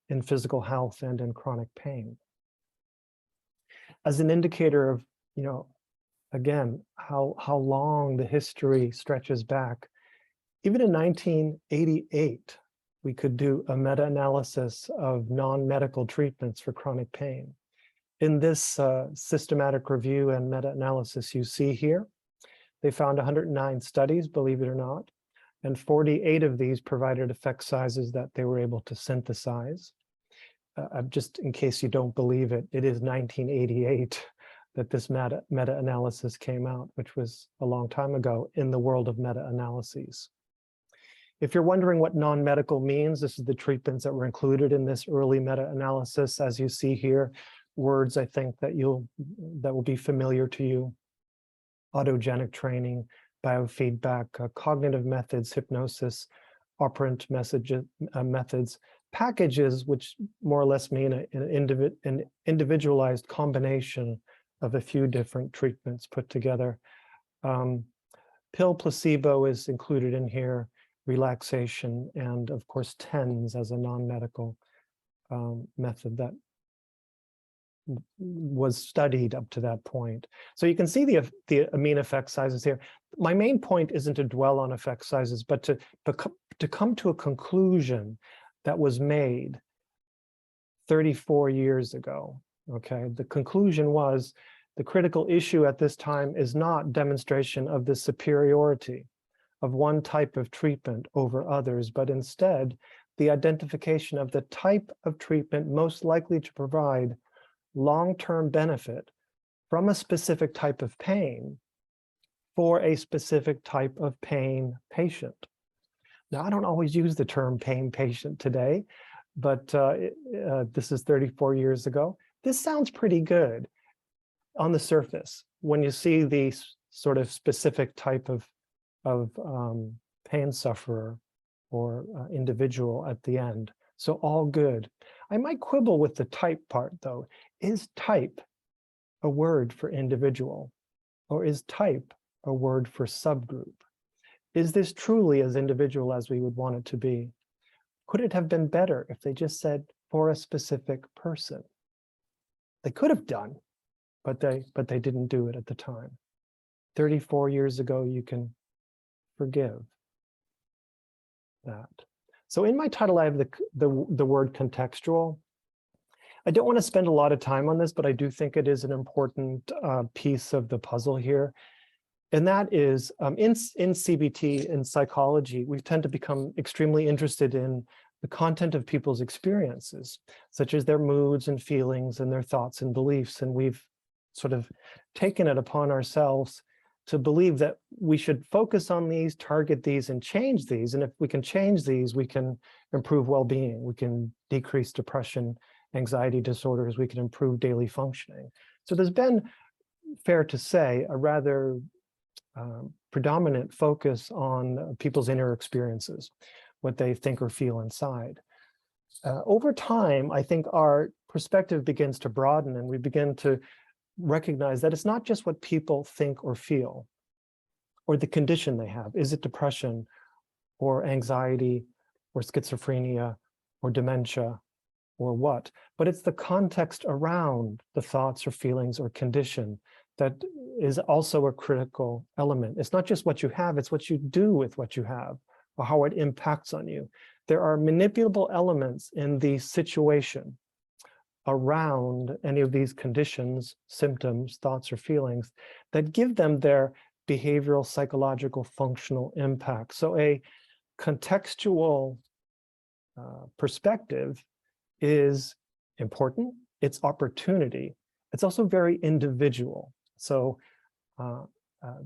in physical health and in chronic pain. As an indicator of, again, how long the history stretches back, even in 1988, we could do a meta-analysis of non-medical treatments for chronic pain. In this systematic review and meta-analysis you see here, they found 109 studies, believe it or not, and 48 of these provided effect sizes that they were able to synthesize. Just in case you don't believe it, it is 1988 that this meta-analysis came out, which was a long time ago in the world of meta-analyses. If you're wondering what non-medical means, this is the treatments that were included in this early meta-analysis. As you see here, words I think that will be familiar to you: autogenic training, biofeedback, cognitive methods, hypnosis, operant methods, packages, which more or less mean an individualized combination of a few different treatments put together. Pill placebo is included in here, relaxation, and of course TENS as a non-medical method that was studied up to that point. So you can see the mean effect sizes here. My main point isn't to dwell on effect sizes, but to come to a conclusion that was made 34 years ago. Okay, the conclusion was the critical issue at this time is not demonstration of the superiority of one type of treatment over others, but instead the identification of the type of treatment most likely to provide long-term benefit from a specific type of pain for a specific type of pain patient. Now, I don't always use the term pain patient today, but this is 34 years ago. This sounds pretty good on the surface when you see the sort of specific type of pain sufferer or individual at the end. So all good. I might quibble with the type part though. Is type a word for individual, or is type a word for subgroup? Is this truly as individual as we would want it to be? Could it have been better if they just said for a specific person? They could have done, but they didn't do it at the time. 34 years ago, you can forgive that. So in my title, I have the word contextual. I don't want to spend a lot of time on this, but I do think it is an important piece of the puzzle here. And that is in CBT, in psychology, we tend to become extremely interested in the content of people's experiences, such as their moods and feelings and their thoughts and beliefs. And we've sort of taken it upon ourselves to believe that we should focus on these, target these, and change these. And if we can change these, we can improve well-being. We can decrease depression, anxiety disorders. We can improve daily functioning. So there's been, fair to say, a rather predominant focus on people's inner experiences, what they think or feel inside. Over time, I think our perspective begins to broaden, and we begin to recognize that it's not just what people think or feel, or the condition they have. Is it depression, or anxiety, or schizophrenia, or dementia, or what? But it's the context around the thoughts or feelings or condition that is also a critical element. It's not just what you have, it's what you do with what you have, or how it impacts on you. There are manipulable elements in the situation around any of these conditions, symptoms, thoughts, or feelings that give them their behavioral, psychological, functional impact. So a contextual perspective is important. It's opportunity. It's also very individual. So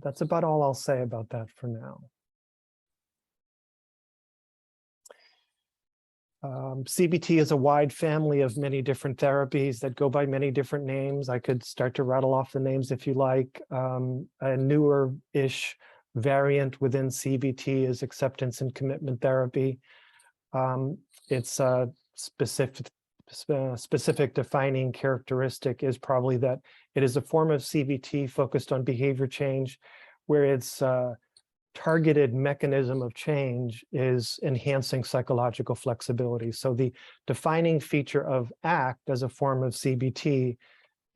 that's about all I'll say about that for now. CBT is a wide family of many different therapies that go by many different names. I could start to rattle off the names if you like. A newer-ish variant within CBT is acceptance and commitment therapy. It's a specific defining characteristic is probably that it is a form of CBT focused on behavior change, where its targeted mechanism of change is enhancing psychological flexibility. So the defining feature of ACT as a form of CBT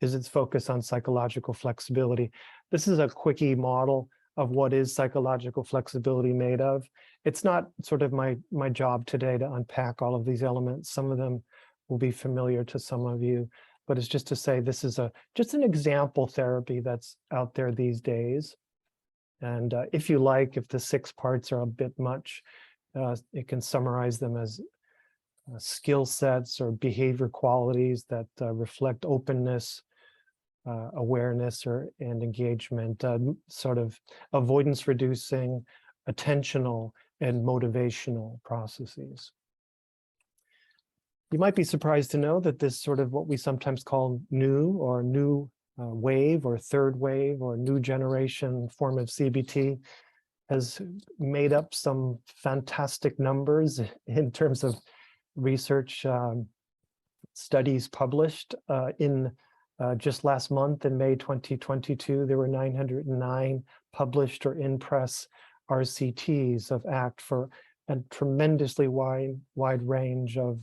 is its focus on psychological flexibility. This is a quickie model of what is psychological flexibility made of. It's not sort of my job today to unpack all of these elements. Some of them will be familiar to some of you, but it's just to say this is just an example therapy that's out there these days. And if you like, if the 6 parts are a bit much, it can summarize them as skill sets or behavior qualities that reflect openness, awareness and engagement, sort of avoidance reducing, attentional, and motivational processes. You might be surprised to know that this sort of what we sometimes call new wave or third wave or new generation form of CBT has made up some fantastic numbers in terms of research studies published. In just last month, in May 2022, there were 909 published or in-press RCTs of ACT for a tremendously wide range of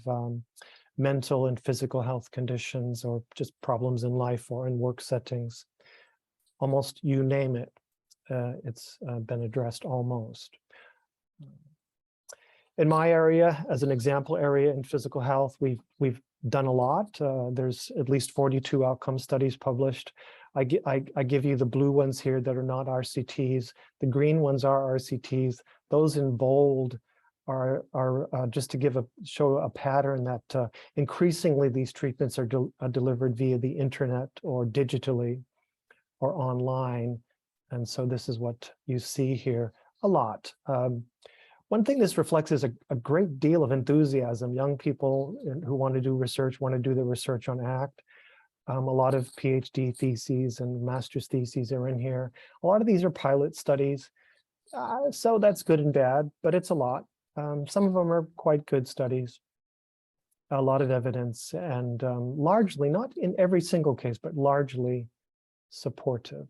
mental and physical health conditions or just problems in life or in work settings. Almost you name it, it's been addressed almost. In my area, as an example area in physical health, we've done a lot. There's at least 42 outcome studies published. I give you the blue ones here that are not RCTs. The green ones are RCTs. Those in bold are just to show a pattern that increasingly these treatments are delivered via the internet or digitally or online. And so this is what you see here a lot. One thing this reflects is a great deal of enthusiasm. Young people who want to do research want to do the research on ACT. A lot of PhD theses and master's theses are in here. A lot of these are pilot studies. So that's good and bad, but it's a lot. Some of them are quite good studies, a lot of evidence, and largely, not in every single case, but largely supportive.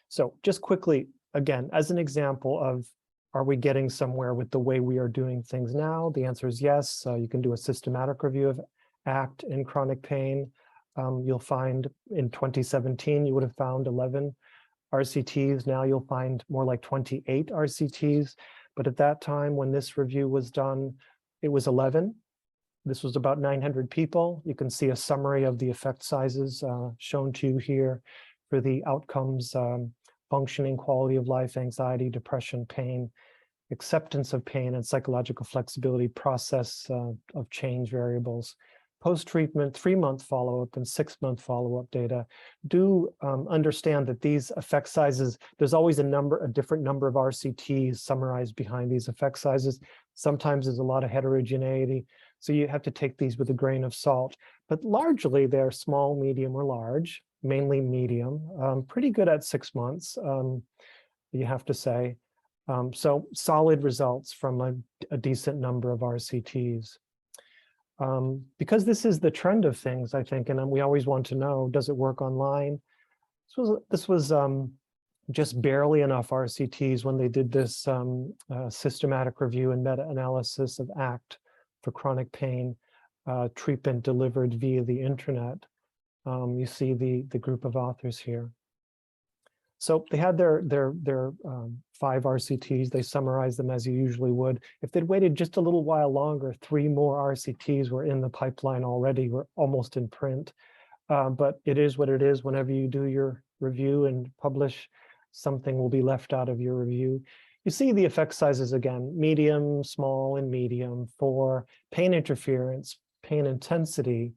So just quickly, again, as an example of, are we getting somewhere with the way we are doing things now? The answer is yes. You can do a systematic review of ACT in chronic pain. You'll find in 2017, you would have found 11 RCTs. Now you'll find more like 28 RCTs. But at that time, when this review was done, it was 11. This was about 900 people. You can see a summary of the effect sizes shown to you here for the outcomes, functioning, quality of life, anxiety, depression, pain, acceptance of pain, and psychological flexibility, process of change variables. Post-treatment, 3-month follow-up and 6-month follow-up data. Do understand that these effect sizes, there's always a different number of RCTs summarized behind these effect sizes. Sometimes there's a lot of heterogeneity, so you have to take these with a grain of salt. But largely they're small, medium, or large, mainly medium, pretty good at 6 months, you have to say. So solid results from a decent number of RCTs. Because this is the trend of things, I think, and we always want to know, does it work online? This was just barely enough RCTs when they did this systematic review and meta-analysis of ACT for chronic pain, treatment delivered via the internet. You see the group of authors here. So they had their 5 RCTs. They summarized them as you usually would. If they'd waited just a little while longer, 3 more RCTs were in the pipeline already. We're almost in print. But it is what it is. Whenever you do your review and publish, something will be left out of your review. You see the effect sizes again, medium, small, and medium for pain interference, pain intensity,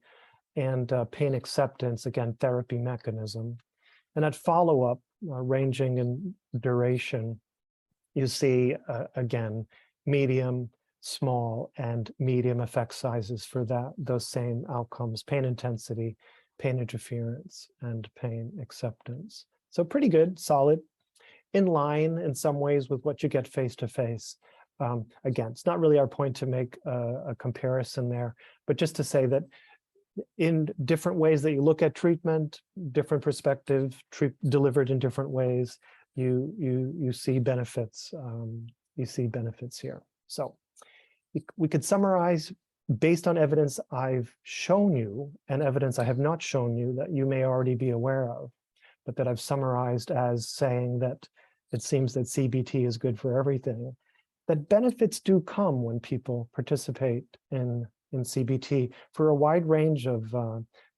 and pain acceptance, again, therapy mechanism. And at follow-up, ranging in duration, you see, again, medium, small, and medium effect sizes for those same outcomes, pain intensity, pain interference, and pain acceptance. So pretty good, solid, in line in some ways with what you get face-to-face. Again, it's not really our point to make a comparison there, but just to say that in different ways that you look at treatment, different perspective, delivered in different ways, you see benefits. You see benefits here. So we could summarize based on evidence I've shown you and evidence I have not shown you that you may already be aware of, but that I've summarized as saying that it seems that CBT is good for everything, that benefits do come when people participate in CBT for a wide range of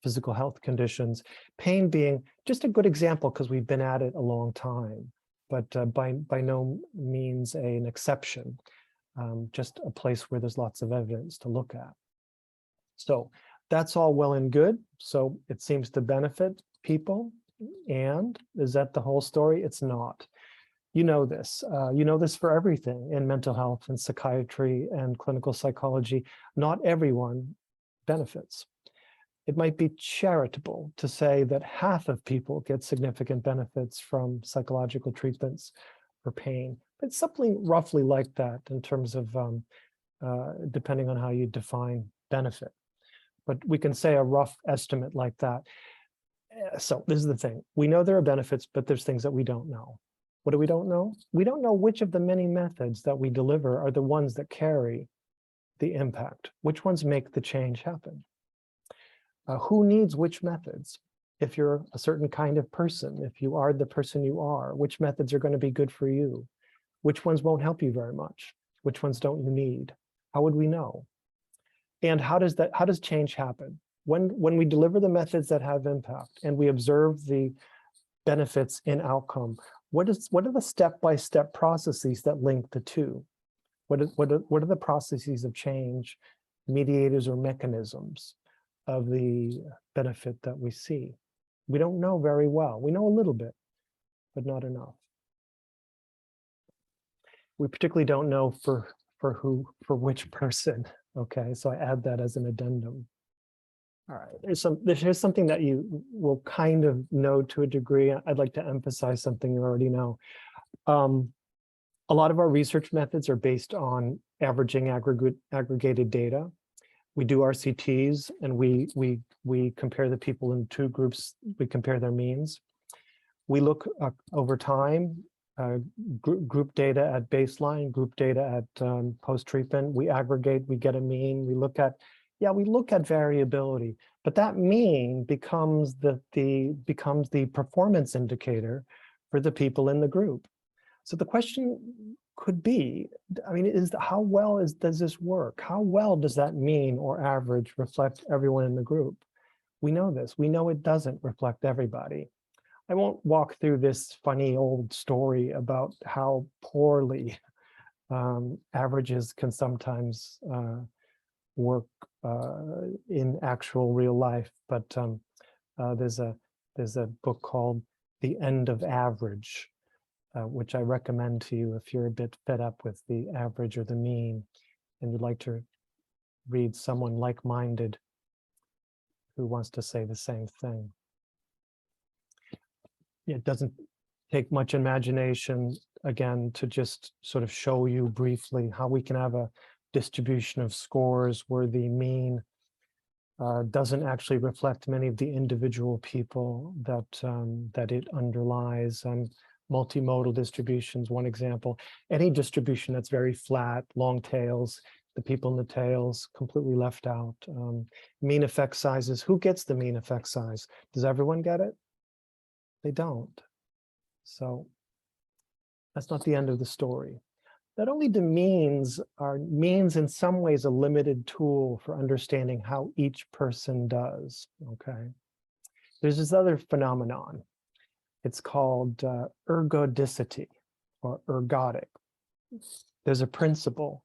physical health conditions, pain being just a good example because we've been at it a long time, but by no means an exception, just a place where there's lots of evidence to look at. So that's all well and good. So it seems to benefit people. And is that the whole story? It's not. You know this for everything in mental health and psychiatry and clinical psychology. Not everyone benefits. It might be charitable to say that half of people get significant benefits from psychological treatments for pain. It's something roughly like that in terms of depending on how you define benefit. But we can say a rough estimate like that. So this is the thing. We know there are benefits, but there's things that we don't know. What do we don't know? We don't know which of the many methods that we deliver are the ones that carry the impact. Which ones make the change happen? Who needs which methods? If you're a certain kind of person, if you are the person you are, which methods are going to be good for you? Which ones won't help you very much? Which ones don't you need? How would we know? And how does change happen? When we deliver the methods that have impact and we observe the benefits in outcome, what are the step-by-step processes that link the two? What are the processes of change, mediators or mechanisms of the benefit that we see? We don't know very well. We know a little bit, but not enough. We particularly don't know for which person. Okay, so I add that as an addendum. All right, here's something that you will kind of know to a degree. I'd like to emphasize something you already know. A lot of our research methods are based on averaging aggregated data. We do RCTs and we compare the people in two groups. We compare their means. We look over time, group data at baseline, group data at post-treatment. We aggregate, we get a mean. We look at variability, but that mean becomes the performance indicator for the people in the group. So the question could be, I mean, how well does this work? How well does that mean or average reflect everyone in the group? We know this. We know it doesn't reflect everybody. I won't walk through this funny old story about how poorly averages can sometimes work in actual real life, but there's a book called The End of Average, which I recommend to you if you're a bit fed up with the average or the mean, and you'd like to read someone like-minded who wants to say the same thing. It doesn't take much imagination, again, to just sort of show you briefly how we can have a distribution of scores where the mean doesn't actually reflect many of the individual people that it underlies. Multimodal distributions, one example. Any distribution that's very flat, long tails, the people in the tails completely left out. Mean effect sizes, who gets the mean effect size? Does everyone get it? They don't. So that's not the end of the story. Not only do means in some ways a limited tool for understanding how each person does, okay? There's this other phenomenon. It's called ergodicity or ergodic. There's a principle.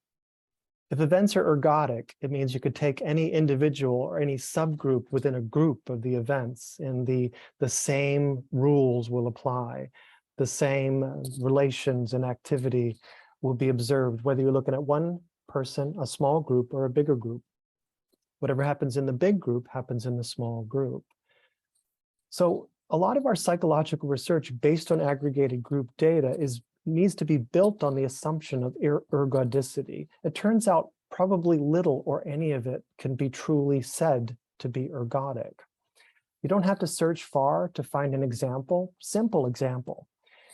If events are ergodic, it means you could take any individual or any subgroup within a group of the events and the same rules will apply. The same relations and activity will be observed, whether you're looking at one person, a small group, or a bigger group. Whatever happens in the big group happens in the small group. So a lot of our psychological research based on aggregated group data needs to be built on the assumption of ergodicity. It turns out probably little or any of it can be truly said to be ergodic. You don't have to search far to find an example, simple example.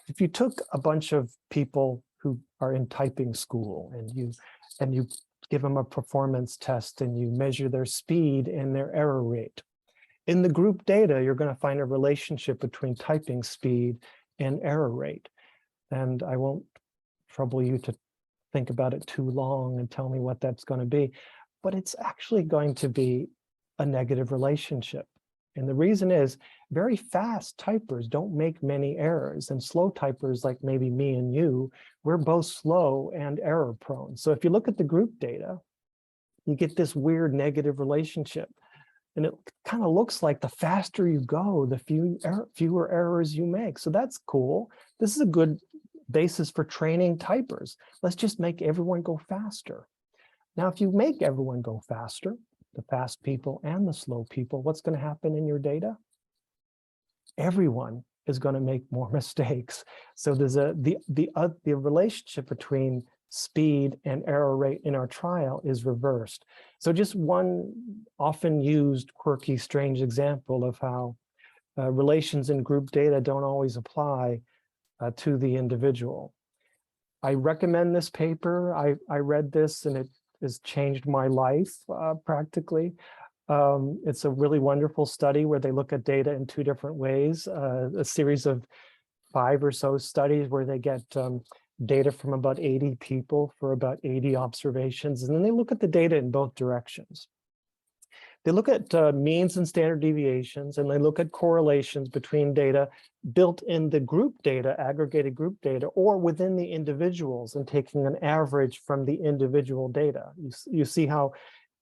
If you took a bunch of people who are in typing school and you give them a performance test and you measure their speed and their error rate, in the group data, you're going to find a relationship between typing speed and error rate. And I won't trouble you to think about it too long and tell me what that's going to be, but it's actually going to be a negative relationship. And the reason is very fast typers don't make many errors, and slow typers like maybe me and you, we're both slow and error prone. So if you look at the group data, you get this weird negative relationship. And it kind of looks like the faster you go, the fewer errors you make. So that's cool. This is a good basis for training typers. Let's just make everyone go faster. Now, if you make everyone go faster, the fast people and the slow people, what's going to happen in your data? Everyone is going to make more mistakes. So there's the relationship between speed and error rate in our trial is reversed. So just one often used quirky, strange example of how relations in group data don't always apply to the individual. I recommend this paper. I read this and it has changed my life practically. It's a really wonderful study where they look at data in two different ways, a series of 5 or so studies where they get data from about 80 people for about 80 observations, and then they look at the data in both directions. They look at means and standard deviations, and they look at correlations between data built in the group data, aggregated group data, or within the individuals and taking an average from the individual data. You see how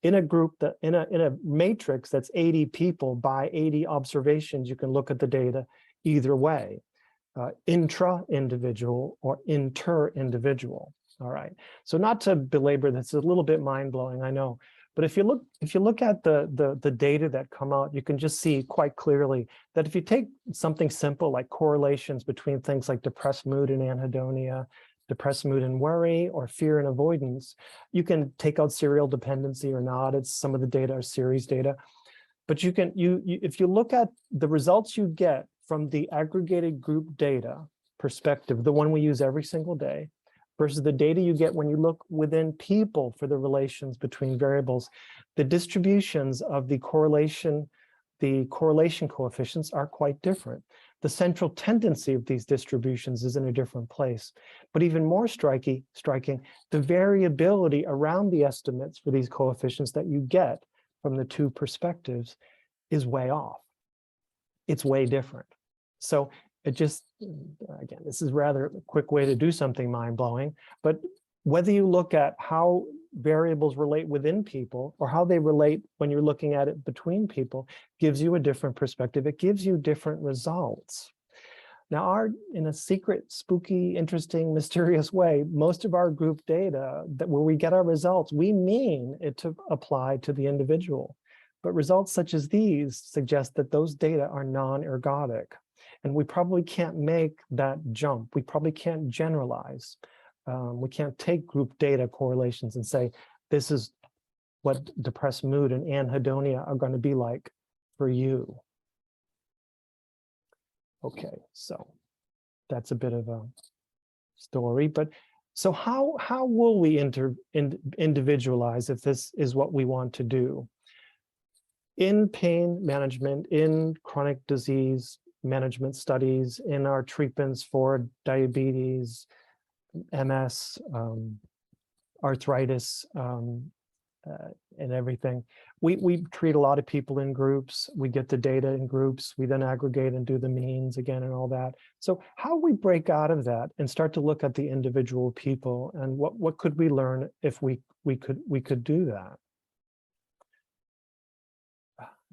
in a group, in a matrix that's 80 people by 80 observations, you can look at the data either way. Intra-individual or inter-individual. All right. So not to belabor this, it's a little bit mind-blowing, I know, But if you look at the data that come out, you can just see quite clearly that if you take something simple like correlations between things like depressed mood and anhedonia, depressed mood and worry, or fear and avoidance, you can take out serial dependency or not. It's some of the data are series data. But you can, if you look at the results you get from the aggregated group data perspective, the one we use every single day, versus the data you get when you look within people for the relations between variables, the distributions of the correlation coefficients are quite different. The central tendency of these distributions is in a different place. But even more striking, the variability around the estimates for these coefficients that you get from the two perspectives is way off. It's way different. So it just, again, this is rather a quick way to do something mind-blowing, but whether you look at how variables relate within people or how they relate when you're looking at it between people gives you a different perspective. It gives you different results. Now, in a secret, spooky, interesting, mysterious way, most of our group data where we get our results, we mean it to apply to the individual. But results such as these suggest that those data are non-ergodic. And we probably can't make that jump. We probably can't generalize. We can't take group data correlations and say, this is what depressed mood and anhedonia are going to be like for you. Okay, so that's a bit of a story. But so how will we individualize if this is what we want to do? In pain management, in chronic disease management studies, in our treatments for diabetes, MS, arthritis, and everything. We treat a lot of people in groups. We get the data in groups. We then aggregate and do the means again and all that. So how we break out of that and start to look at the individual people and what could we learn if we could do that?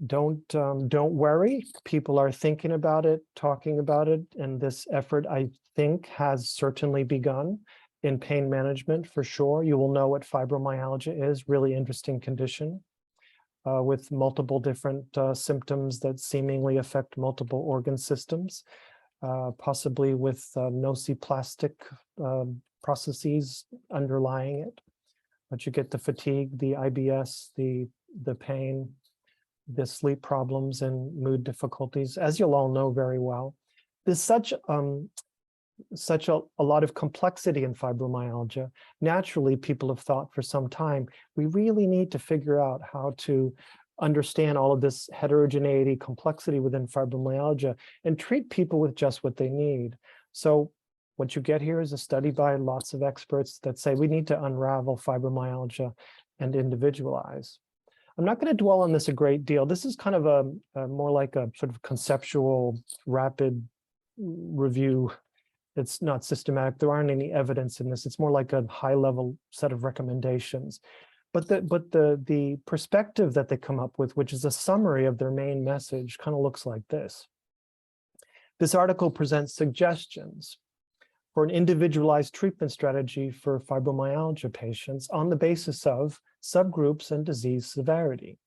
Don't worry. People are thinking about it, talking about it, and this effort, I think, has certainly begun in pain management for sure. You will know what fibromyalgia is, really interesting condition with multiple different symptoms that seemingly affect multiple organ systems, possibly with nociplastic processes underlying it. But you get the fatigue, the IBS, the pain, the sleep problems and mood difficulties, as you'll all know very well. There's such a lot of complexity in fibromyalgia. Naturally, people have thought for some time, we really need to figure out how to understand all of this heterogeneity, complexity within fibromyalgia and treat people with just what they need. So what you get here is a study by lots of experts that say we need to unravel fibromyalgia and individualize. I'm not going to dwell on this a great deal. This is kind of a more like a sort of conceptual, rapid review. It's not systematic. There aren't any evidence in this. It's more like a high-level set of recommendations. But the perspective that they come up with, which is a summary of their main message, kind of looks like this. This article presents suggestions for an individualized treatment strategy for fibromyalgia patients on the basis of subgroups and disease severity.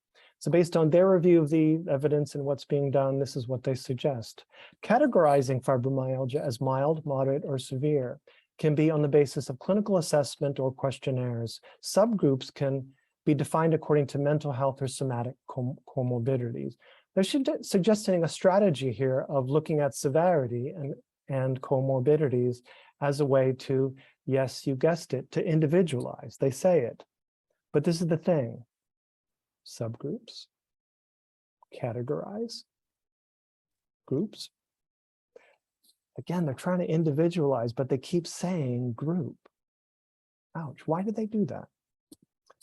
So based on their review of the evidence and what's being done, this is what they suggest. Categorizing fibromyalgia as mild, moderate, or severe can be on the basis of clinical assessment or questionnaires. Subgroups can be defined according to mental health or somatic comorbidities. They're suggesting a strategy here of looking at severity and comorbidities as a way to, yes, you guessed it, to individualize. They say it. But this is the thing. Subgroups, categorize, groups. Again, they're trying to individualize, but they keep saying group. Ouch, why did they do that?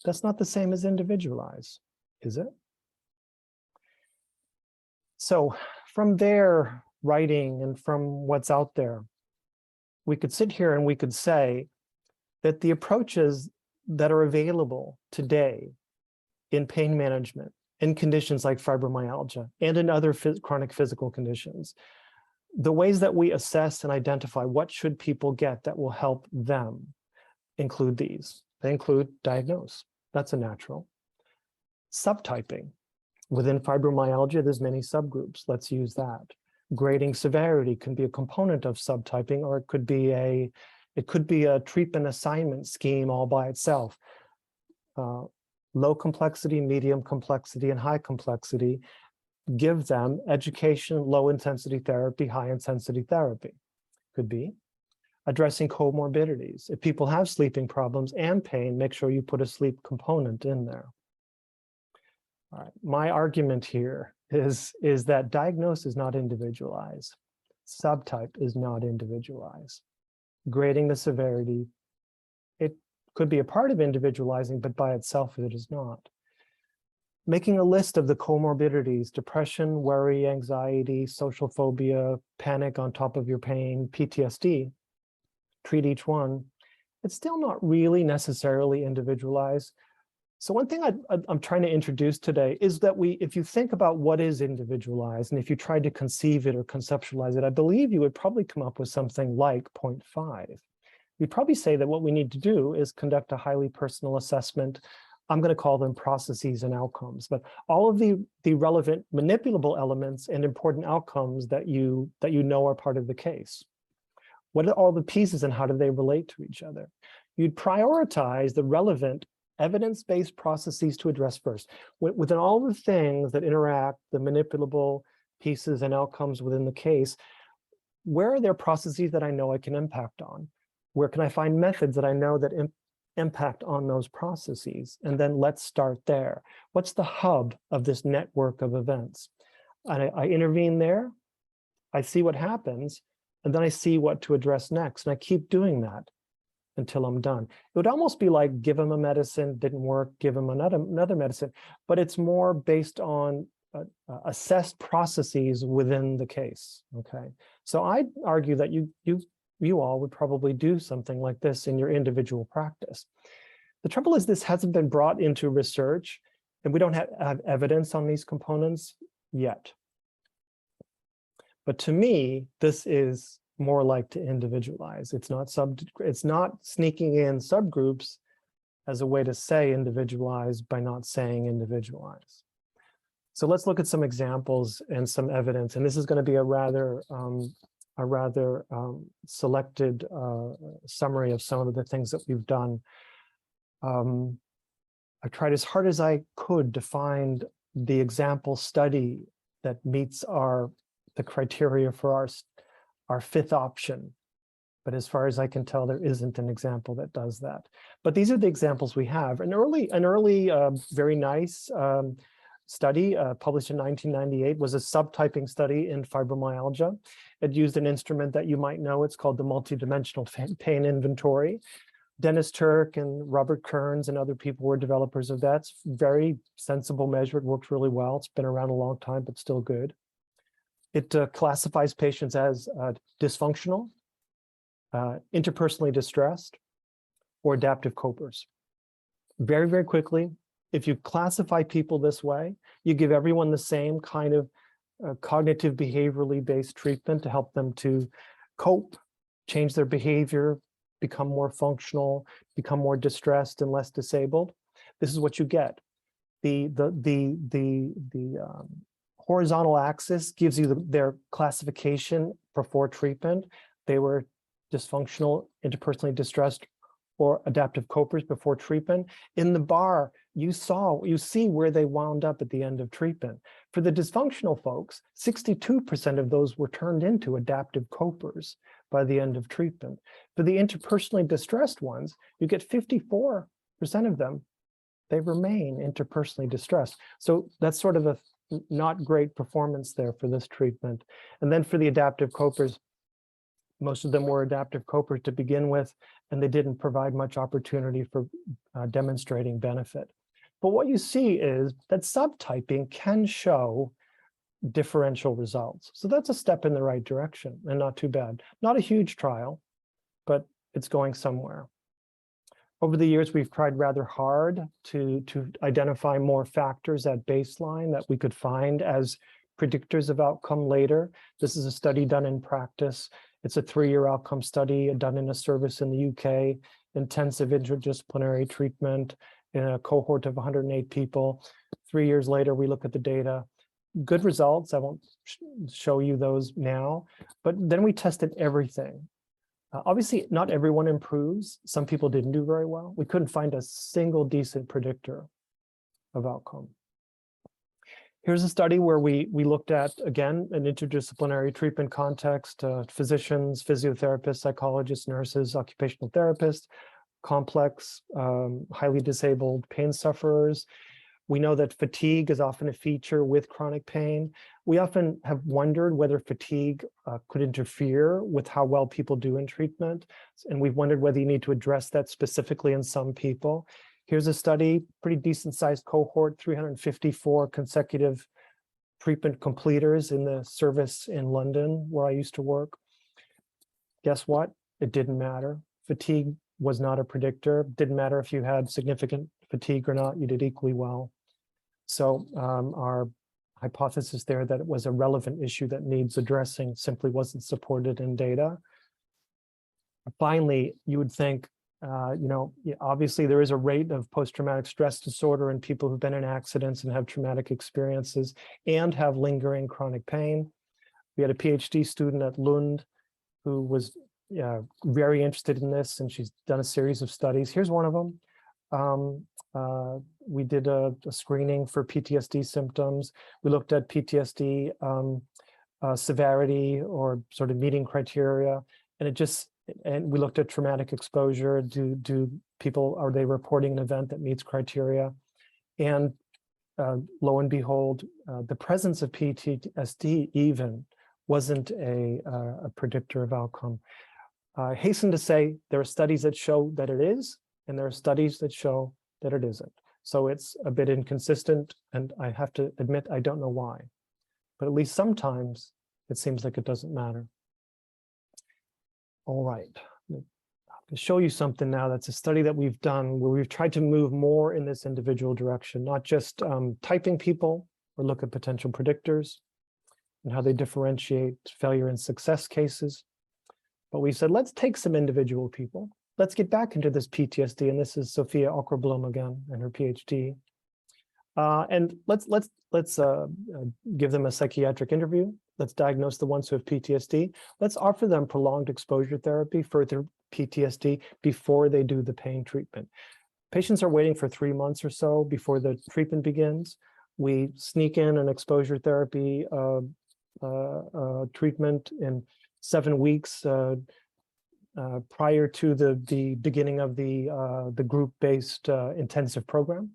That's not the same as individualize, is it? So from their writing and from what's out there, we could sit here and we could say that the approaches that are available today in pain management, in conditions like fibromyalgia, and in other chronic physical conditions, the ways that we assess and identify what should people get that will help them include these. They include diagnose. That's a natural. Subtyping. Within fibromyalgia, there's many subgroups. Let's use that. Grading severity can be a component of subtyping, or it could be a treatment assignment scheme all by itself. Low complexity, medium complexity, and high complexity. Give them education, low intensity therapy, high intensity therapy. Could be. Addressing comorbidities. If people have sleeping problems and pain, make sure you put a sleep component in there. All right. My argument here is that diagnosis is not individualized. Subtype is not individualized. Grading the severity, it could be a part of individualizing, but by itself it is not. Making a list of the comorbidities, depression, worry, anxiety, social phobia, panic on top of your pain, PTSD, treat each one, it's still not really necessarily individualized. So one thing I'm trying to introduce today is that if you think about what is individualized, and if you tried to conceive it or conceptualize it, I believe you would probably come up with something like 0.5. You'd probably say that what we need to do is conduct a highly personal assessment. I'm going to call them processes and outcomes, but all of the relevant manipulable elements and important outcomes that you know are part of the case. What are all the pieces and how do they relate to each other? You'd prioritize the relevant evidence-based processes to address first. Within all the things that interact, the manipulable pieces and outcomes within the case, where are there processes that I know I can impact on? Where can I find methods that I know that impact on those processes? And then let's start there. What's the hub of this network of events? And I intervene there, I see what happens, and then I see what to address next. And I keep doing that until I'm done. It would almost be like give them a medicine, didn't work, give them another medicine, but it's more based on assessed processes within the case, okay? So I'd argue that you all would probably do something like this in your individual practice. The trouble is this hasn't been brought into research, and we don't have evidence on these components yet. But to me, this is more like to individualize. It's not sneaking in subgroups as a way to say individualize by not saying individualize. So let's look at some examples and some evidence. And this is going to be a rather selected summary of some of the things that we've done. I tried as hard as I could to find the example study that meets the criteria for our fifth option. But as far as I can tell, there isn't an example that does that. But these are the examples we have. An early very nice study published in 1998 was a subtyping study in fibromyalgia. It used an instrument that you might know. It's called the multidimensional pain inventory. Dennis Turk and Robert Kearns and other people were developers of that. It's very sensible measure. It works really well. It's been around a long time, but still good. It classifies patients as dysfunctional, interpersonally distressed, or adaptive copers. Very, very quickly, if you classify people this way, you give everyone the same kind of cognitive behaviorally based treatment to help them to cope, change their behavior, become more functional, become more distressed and less disabled. This is what you get. The horizontal axis gives you their classification before treatment. They were dysfunctional, interpersonally distressed, or adaptive copers before treatment. In the bar, you see where they wound up at the end of treatment. For the dysfunctional folks, 62% of those were turned into adaptive copers by the end of treatment. For the interpersonally distressed ones, you get 54% of them, they remain interpersonally distressed. So that's sort of a not great performance there for this treatment. And then for the adaptive copers, most of them were adaptive copers to begin with, and they didn't provide much opportunity for demonstrating benefit. But what you see is that subtyping can show differential results. So that's a step in the right direction and not too bad. Not a huge trial, but it's going somewhere. Over the years, we've tried rather hard to identify more factors at baseline that we could find as predictors of outcome later. This is a study done in practice. It's a 3-year outcome study done in a service in the UK, intensive interdisciplinary treatment in a cohort of 108 people, 3 years later, we look at the data. Good results. I won't show you those now, but then we tested everything. Obviously, not everyone improves. Some people didn't do very well. We couldn't find a single decent predictor of outcome. Here's a study where we looked at, again, an interdisciplinary treatment context, physicians, physiotherapists, psychologists, nurses, occupational therapists, complex, highly disabled pain sufferers. We know that fatigue is often a feature with chronic pain. We often have wondered whether fatigue could interfere with how well people do in treatment. And we've wondered whether you need to address that specifically in some people. Here's a study, pretty decent sized cohort, 354 consecutive treatment completers in the service in London where I used to work. Guess what? It didn't matter. Fatigue was not a predictor. Didn't matter if you had significant fatigue or not, you did equally well. So our hypothesis there that it was a relevant issue that needs addressing simply wasn't supported in data. Finally, you would think, obviously there is a rate of post-traumatic stress disorder in people who've been in accidents and have traumatic experiences and have lingering chronic pain. We had a PhD student at Lund who was very interested in this, and she's done a series of studies. Here's one of them. We did a screening for PTSD symptoms. We looked at PTSD severity or sort of meeting criteria, and we looked at traumatic exposure. Do people, are they reporting an event that meets criteria? And lo and behold, the presence of PTSD even wasn't a predictor of outcome. I hasten to say there are studies that show that it is, and there are studies that show that it isn't. So it's a bit inconsistent, and I have to admit, I don't know why. But at least sometimes it seems like it doesn't matter. All right, I'm going to show you something now that's a study that we've done where we've tried to move more in this individual direction, not just typing people or look at potential predictors and how they differentiate failure and success cases. But we said, let's take some individual people. Let's get back into this PTSD, and this is Sophia Åkerblom again and her PhD. And let's give them a psychiatric interview. Let's diagnose the ones who have PTSD. Let's offer them prolonged exposure therapy for their PTSD before they do the pain treatment. Patients are waiting for 3 months or so before the treatment begins. We sneak in an exposure therapy treatment in 7 weeks prior to the beginning of the group-based intensive program.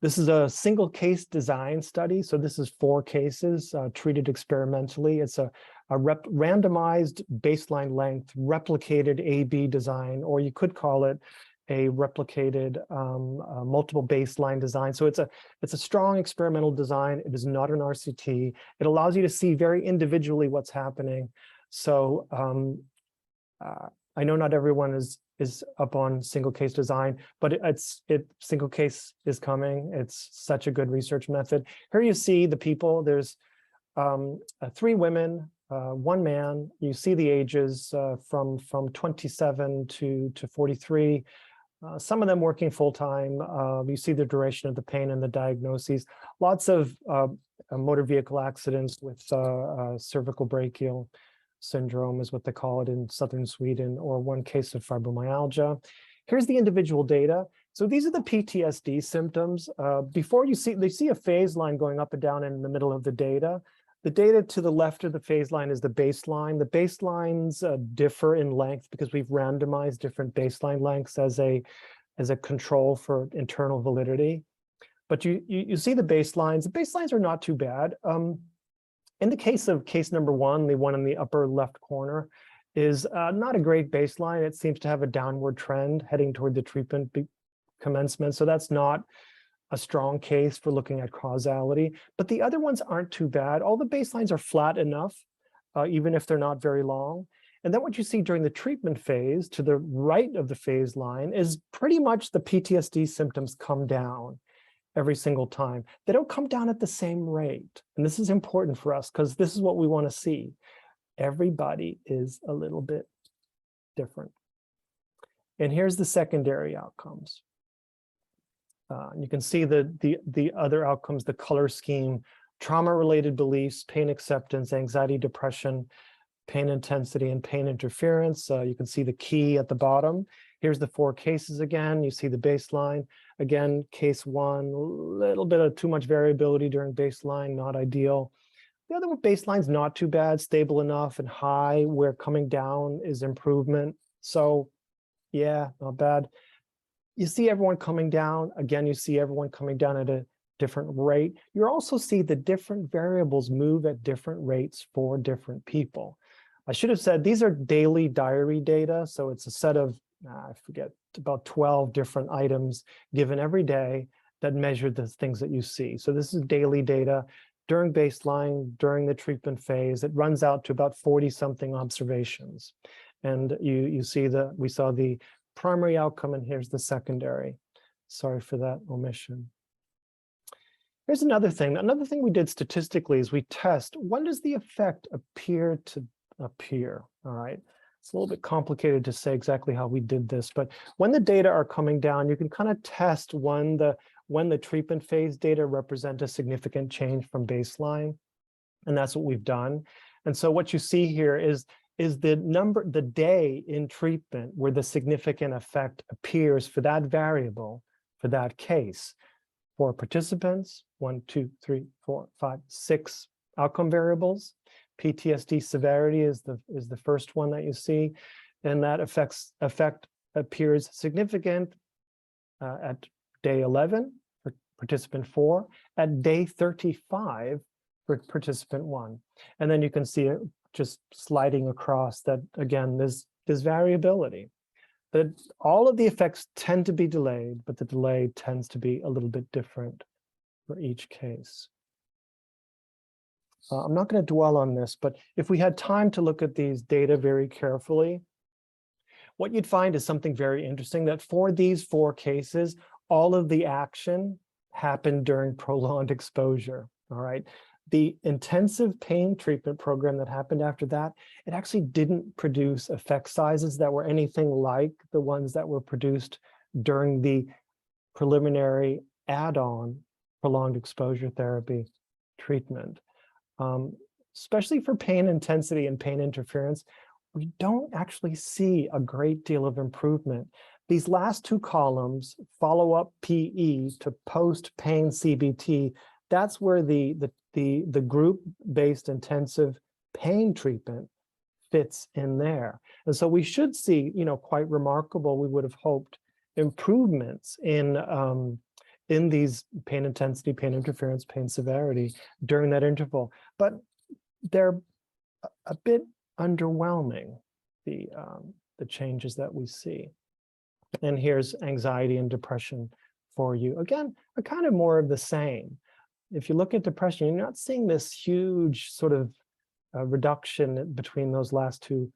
This is a single case design study. So this is 4 cases treated experimentally. It's a randomized baseline length replicated A/B design, or you could call it a replicated multiple baseline design. So it's a strong experimental design. It is not an RCT. It allows you to see very individually what's happening. So I know not everyone is up on single case design, but single case is coming. It's such a good research method. Here you see the people. There's 3 women, 1 man. You see the ages from 27 to 43. Some of them working full time. You see the duration of the pain and the diagnoses. Lots of motor vehicle accidents with cervical brachial syndrome is what they call it in southern Sweden, or 1 case of fibromyalgia. Here's the individual data. So these are the PTSD symptoms. Before they see a phase line going up and down in the middle of the data. The data to the left of the phase line is the baseline. The baselines differ in length because we've randomized different baseline lengths as a control for internal validity. But you see the baselines. The baselines are not too bad. In the case of case number 1, the one in the upper left corner, is not a great baseline. It seems to have a downward trend heading toward the treatment commencement. So that's not a strong case for looking at causality. But the other ones aren't too bad. All the baselines are flat enough, even if they're not very long. And then what you see during the treatment phase to the right of the phase line is pretty much the PTSD symptoms come down every single time. They don't come down at the same rate. And this is important for us because this is what we want to see. Everybody is a little bit different. And here's the secondary outcomes. You can see the other outcomes, the color scheme, trauma-related beliefs, pain acceptance, anxiety, depression, pain intensity, and pain interference. You can see the key at the bottom. Here's the 4 cases again. You see the baseline. Again, case 1, a little bit of too much variability during baseline, not ideal. The other baseline's not too bad, stable enough, and high, where coming down is improvement. So yeah, not bad. You see everyone coming down. Again, you see everyone coming down at a different rate. You also see the different variables move at different rates for different people. I should have said these are daily diary data. So it's a set of, I forget, about 12 different items given every day that measure the things that you see. So this is daily data during baseline, during the treatment phase. It runs out to about 40-something observations. And you see we saw the primary outcome, and here's the secondary. Sorry for that omission. Here's another thing. Another thing we did statistically is we test, when does the effect appear to appear? All right. It's a little bit complicated to say exactly how we did this, but when the data are coming down, you can kind of test when the treatment phase data represent a significant change from baseline. And that's what we've done. And so what you see here is the day in treatment where the significant effect appears for that variable, for that case. For participants, 1, 2, 3, 4, 5, 6 outcome variables. PTSD severity is the first one that you see, and that effect appears significant at day 11 for participant 4, at day 35 for participant 1, and then you can see it just sliding across that. Again, there's variability. That all of the effects tend to be delayed, but the delay tends to be a little bit different for each case. I'm not going to dwell on this, but if we had time to look at these data very carefully, what you'd find is something very interesting, that for these 4 cases, all of the action happened during prolonged exposure. All right. The intensive pain treatment program that happened after that, it actually didn't produce effect sizes that were anything like the ones that were produced during the preliminary add-on prolonged exposure therapy treatment. Especially for pain intensity and pain interference, we don't actually see a great deal of improvement. These last 2 columns, follow-up PE to post-pain CBT, that's where the group-based intensive pain treatment fits in there. And so we should see, quite remarkable, we would have hoped, improvements in these pain intensity, pain interference, pain severity during that interval. But they're a bit underwhelming, the changes that we see. And here's anxiety and depression for you. Again, a kind of more of the same. If you look at depression, you're not seeing this huge sort of reduction between those last two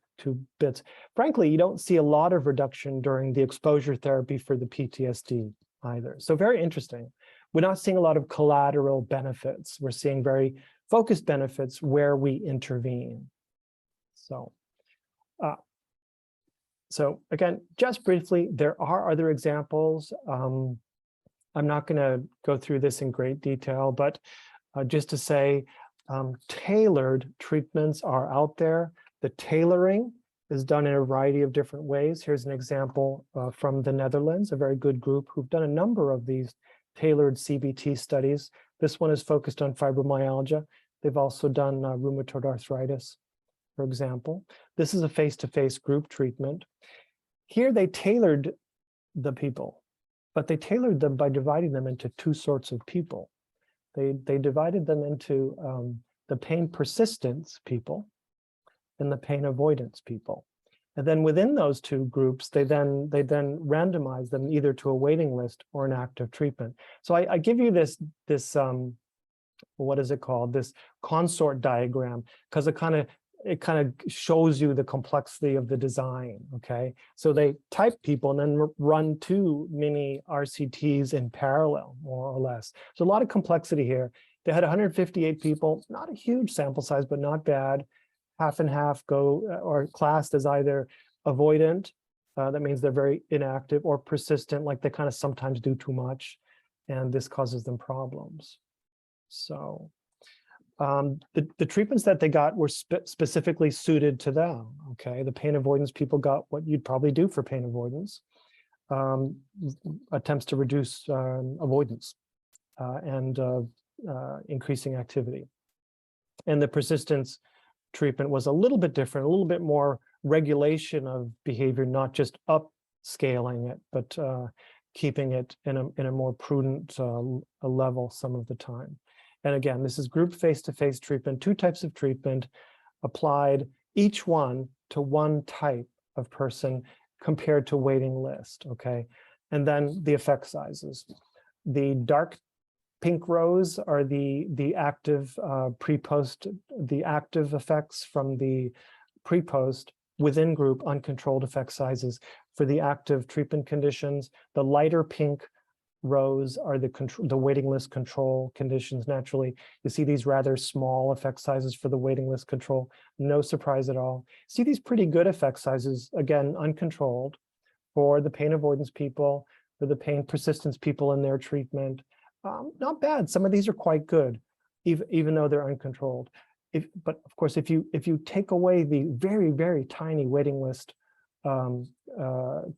bits. Frankly, you don't see a lot of reduction during the exposure therapy for the PTSD either. So very interesting. We're not seeing a lot of collateral benefits. We're seeing very focused benefits where we intervene. So again, just briefly, there are other examples. I'm not going to go through this in great detail, but just to say, tailored treatments are out there. The tailoring is done in a variety of different ways. Here's an example from the Netherlands, a very good group who've done a number of these tailored CBT studies. This one is focused on fibromyalgia. They've also done rheumatoid arthritis, for example. This is a face-to-face group treatment. Here they tailored the people, but they tailored them by dividing them into 2 sorts of people. They divided them into the pain persistence people and the pain avoidance people. And then within those 2 groups, they then randomized them either to a waiting list or an active treatment. So I give you this what is it called? This consort diagram, because it kind of shows you the complexity of the design, okay? So they type people and then run 2 mini RCTs in parallel, more or less. So a lot of complexity here. They had 158 people, not a huge sample size, but not bad. Half and half go or classed as either avoidant, that means they're very inactive, or persistent, like they kind of sometimes do too much. and this causes them problems. So the treatments that they got were specifically suited to them. Okay, the pain avoidance people got what you'd probably do for pain avoidance, attempts to reduce avoidance and increasing activity. And the persistence treatment was a little bit different, a little bit more regulation of behavior, not just upscaling it, but keeping it in a more prudent level some of the time. And again, this is group face-to-face treatment, 2 types of treatment applied, each one to one type of person compared to waiting list, okay? And then the effect sizes. The dark pink rows are the active pre-post, the active effects from the pre-post within group uncontrolled effect sizes for the active treatment conditions. The lighter pink rows are the waiting list control conditions. Naturally, you see these rather small effect sizes for the waiting list control. No surprise at all. See these pretty good effect sizes, again, uncontrolled, for the pain avoidance people, for the pain persistence people in their treatment. Not bad. Some of these are quite good, even though they're uncontrolled. But of course, if you take away the very, very tiny waiting list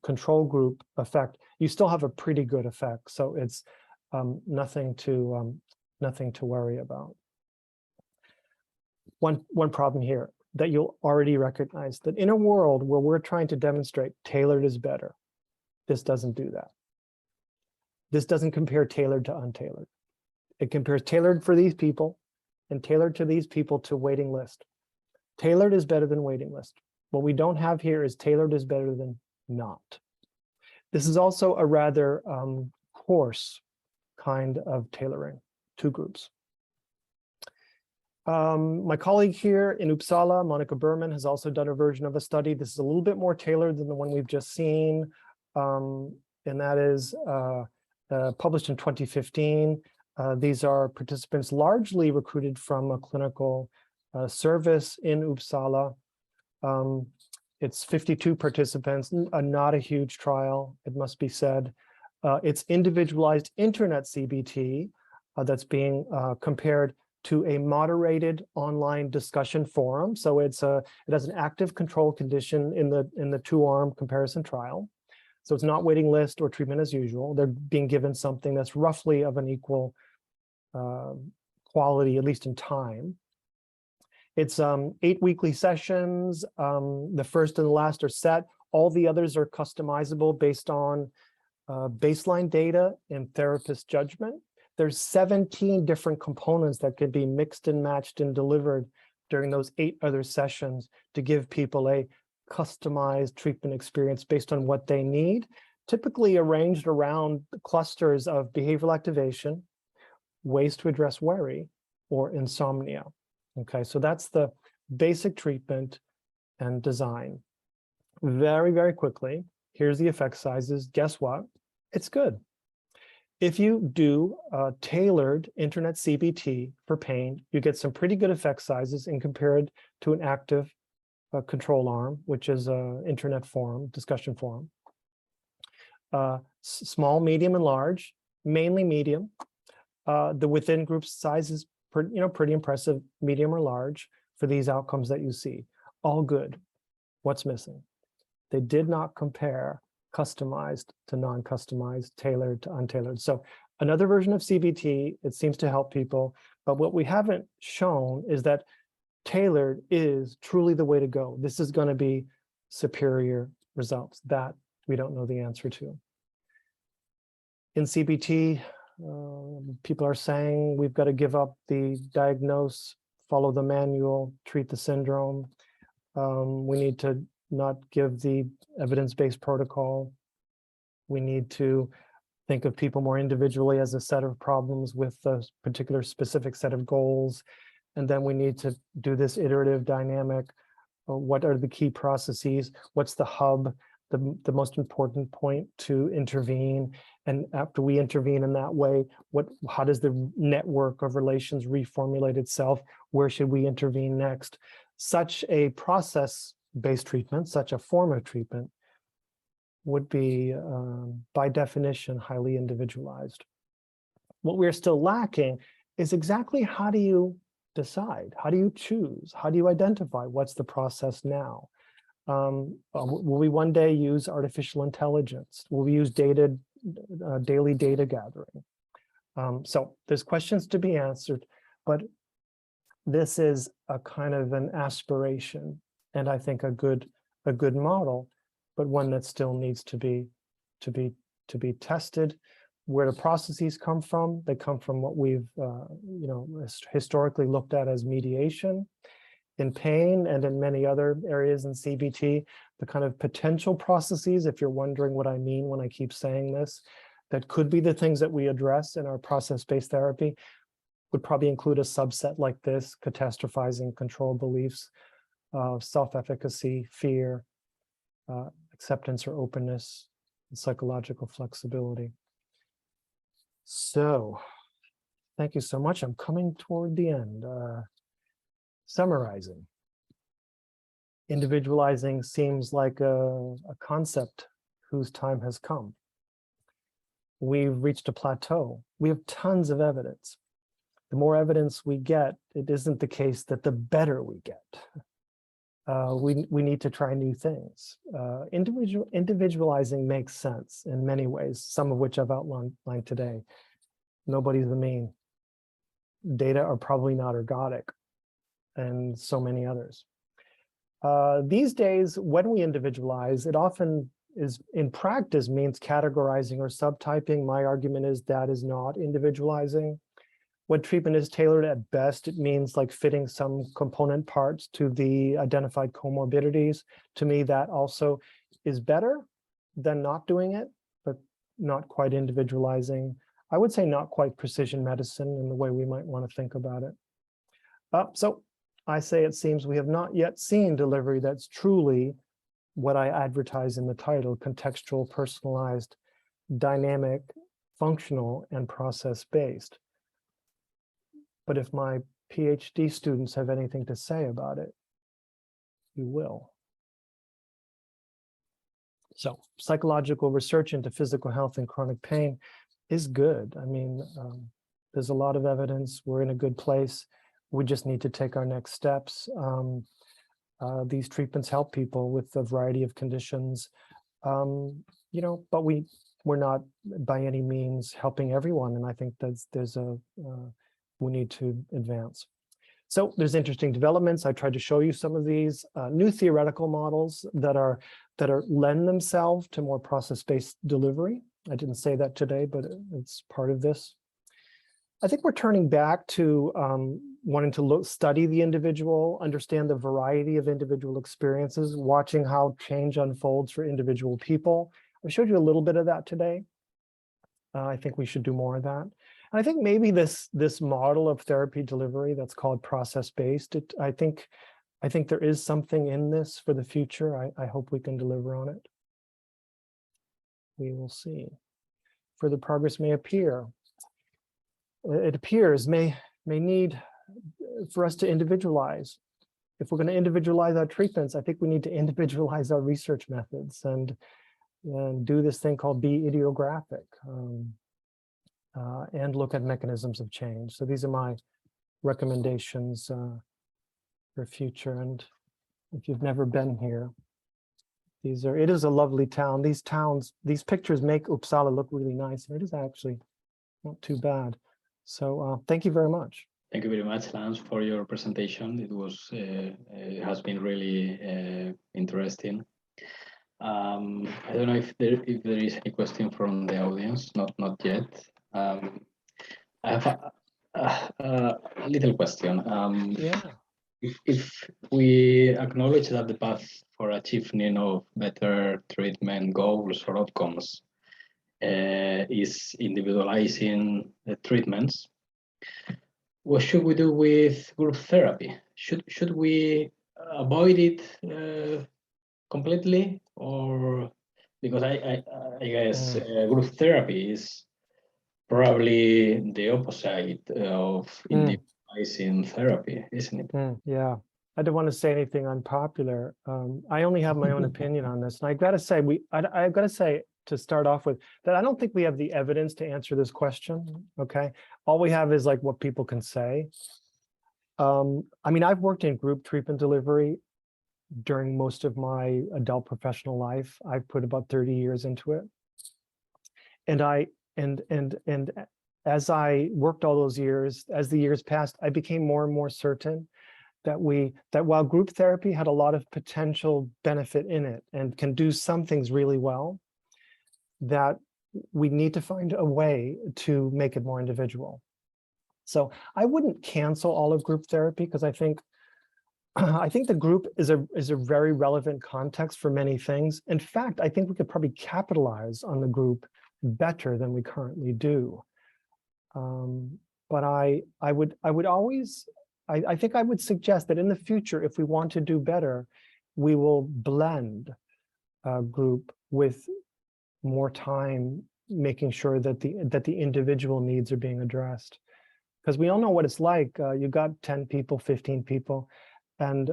control group effect, you still have a pretty good effect. So it's nothing to worry about. One problem here that you'll already recognize, that in a world where we're trying to demonstrate tailored is better, this doesn't do that. This doesn't compare tailored to untailored. It compares tailored for these people and tailored to these people to waiting list. Tailored is better than waiting list. What we don't have here is tailored is better than not. This is also a rather coarse kind of tailoring, 2 groups. My colleague here in Uppsala, Monica Berman, has also done a version of a study. This is a little bit more tailored than the one we've just seen, and that is published in 2015. These are participants largely recruited from a clinical service in Uppsala. It's 52 participants, not a huge trial, it must be said. It's individualized internet CBT that's being compared to a moderated online discussion forum. So it has an active control condition in the 2-arm comparison trial. So it's not waiting list or treatment as usual. They're being given something that's roughly of an equal quality, at least in time. It's 8 weekly sessions. The first and the last are set. All the others are customizable based on baseline data and therapist judgment. There's 17 different components that could be mixed and matched and delivered during those 8 other sessions to give people a customized treatment experience based on what they need, typically arranged around clusters of behavioral activation, ways to address worry, or insomnia. Okay, so that's the basic treatment and design. Very, very quickly, here's the effect sizes. Guess what? It's good. If you do tailored internet CBT for pain, you get some pretty good effect sizes and compared to an active control arm, which is an internet forum, discussion forum. Small, medium, and large, mainly medium. The within group size is pretty impressive, medium or large for these outcomes that you see. All good. What's missing? They did not compare customized to non-customized, tailored to untailored. So another version of CBT, it seems to help people, but what we haven't shown is that tailored is truly the way to go. This is going to be superior results. That we don't know the answer to. In CBT, people are saying we've got to give up the diagnose, follow the manual, treat the syndrome. We need to not give the evidence-based protocol. We need to think of people more individually as a set of problems with a particular specific set of goals. And then we need to do this iterative dynamic. What are the key processes? What's the hub, the most important point to intervene? And after we intervene in that way, how does the network of relations reformulate itself? Where should we intervene next? Such a process-based treatment, such a form of treatment, would be, by definition, highly individualized. what we're still lacking is exactly how do you decide? How do you choose? How do you identify what's the process now? Will we one day use artificial intelligence? Will we use daily data gathering? So there's questions to be answered, but this is a kind of an aspiration, and I think a good model, but one that still needs to be tested. Where the processes come from, they come from what we've historically looked at as mediation in pain and in many other areas in CBT. The kind of potential processes, if you're wondering what I mean when I keep saying this, that could be the things that we address in our process-based therapy, would probably include a subset like this: catastrophizing, control beliefs, self-efficacy, fear, acceptance or openness, and psychological flexibility. So, thank you so much. I'm coming toward the end. Summarizing. Individualizing seems like a concept whose time has come. We've reached a plateau. We have tons of evidence. The more evidence we get, it isn't the case that the better we get. We need to try new things. Individualizing makes sense in many ways, some of which I've outlined today. Nobody's the mean. Data are probably not ergodic, and so many others. These days, when we individualize, it often is in practice means categorizing or subtyping. My argument is that is not individualizing. When treatment is tailored, at best, it means like fitting some component parts to the identified comorbidities. To me, that also is better than not doing it, but not quite individualizing. I would say not quite precision medicine in the way we might want to think about it. So I say it seems we have not yet seen delivery that's truly what I advertise in the title: contextual, personalized, dynamic, functional, and process-based. But if my PhD students have anything to say about it, you will. So psychological research into physical health and chronic pain is good. I mean, there's a lot of evidence. We're in a good place. We just need to take our next steps. These treatments help people with a variety of conditions, but we're not by any means helping everyone. And I think we need to advance. So there's interesting developments. I tried to show you some of these new theoretical models that lend themselves to more process-based delivery. I didn't say that today, but it's part of this. I think we're turning back to wanting to study the individual, understand the variety of individual experiences, watching how change unfolds for individual people. I showed you a little bit of that today. I think we should do more of that. And I think maybe this model of therapy delivery that's called process-based, I think there is something in this for the future. I hope we can deliver on it. We will see. Further progress may appear. It appears may need for us to individualize. If we're going to individualize our treatments, I think we need to individualize our research methods and do this thing called be idiographic and look at mechanisms of change. So these are my recommendations for future. And if you've never been here, it is a lovely town. These pictures make Uppsala look really nice. And it is actually not too bad. So thank you very much. Thank you very much, Lance, for your presentation. It has been really interesting. I don't know if there is any question from the audience. Not yet. I have a little question. Yeah. If we acknowledge that the path for achieving of better treatment goals or outcomes is individualizing the treatments, what should we do with group therapy? Should we avoid it completely, or because I guess group therapy is probably the opposite of individualizing therapy, isn't it? Yeah, I don't want to say anything unpopular. I only have my own opinion on this, and I got to say, to start off with that I don't think we have the evidence to answer this question. Okay, all we have is like what people can say. I mean, I've worked in group treatment delivery during most of my adult professional life. I've put about 30 years into it, and as I worked all those years, as the years passed, I became more and more certain that while group therapy had a lot of potential benefit in it and can do some things really well, that we need to find a way to make it more individual. So I wouldn't cancel all of group therapy, because I think the group is a very relevant context for many things. In fact, I think we could probably capitalize on the group better than we currently do. But I think I would suggest that in the future, if we want to do better, we will blend group with more time, making sure that the individual needs are being addressed. Because we all know what it's like. You got 10 people, 15 people, and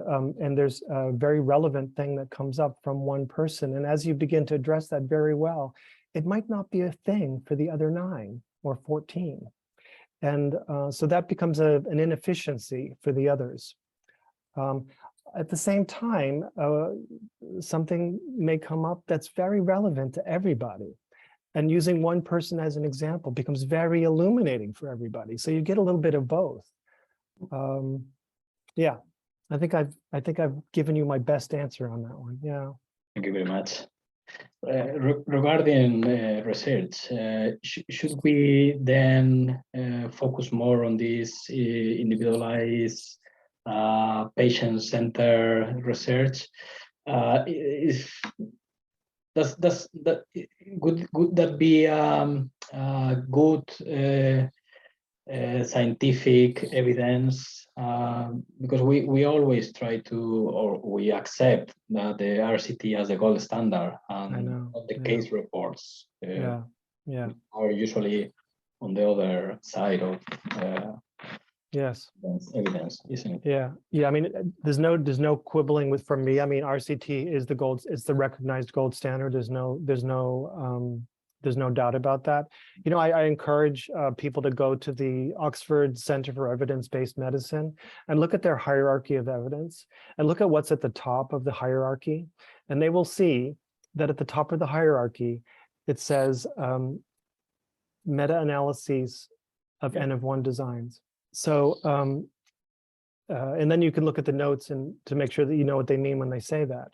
there's a very relevant thing that comes up from one person. And as you begin to address that very well, it might not be a thing for the other 9 or 14. And so that becomes an inefficiency for the others. At the same time, something may come up that's very relevant to everybody. And using one person as an example becomes very illuminating for everybody. So you get a little bit of both. Yeah, I think I've given you my best answer on that one. Yeah. Thank you very much. Regarding research, should we then focus more on this individualized patient-centered research? Would that be good scientific evidence? Because we always try to, or we accept that the RCT as the gold standard, and the case reports are usually on the other side of yes, evidence, isn't it? Yeah. I mean, there's no quibbling from me. I mean, RCT is it's the recognized gold standard. There's no doubt about that. You know, I encourage people to go to the Oxford Center for Evidence-Based Medicine and look at their hierarchy of evidence and look at what's at the top of the hierarchy. And they will see that at the top of the hierarchy, it says meta-analyses of N of 1 designs. So, and then you can look at the notes and to make sure that you know what they mean when they say that.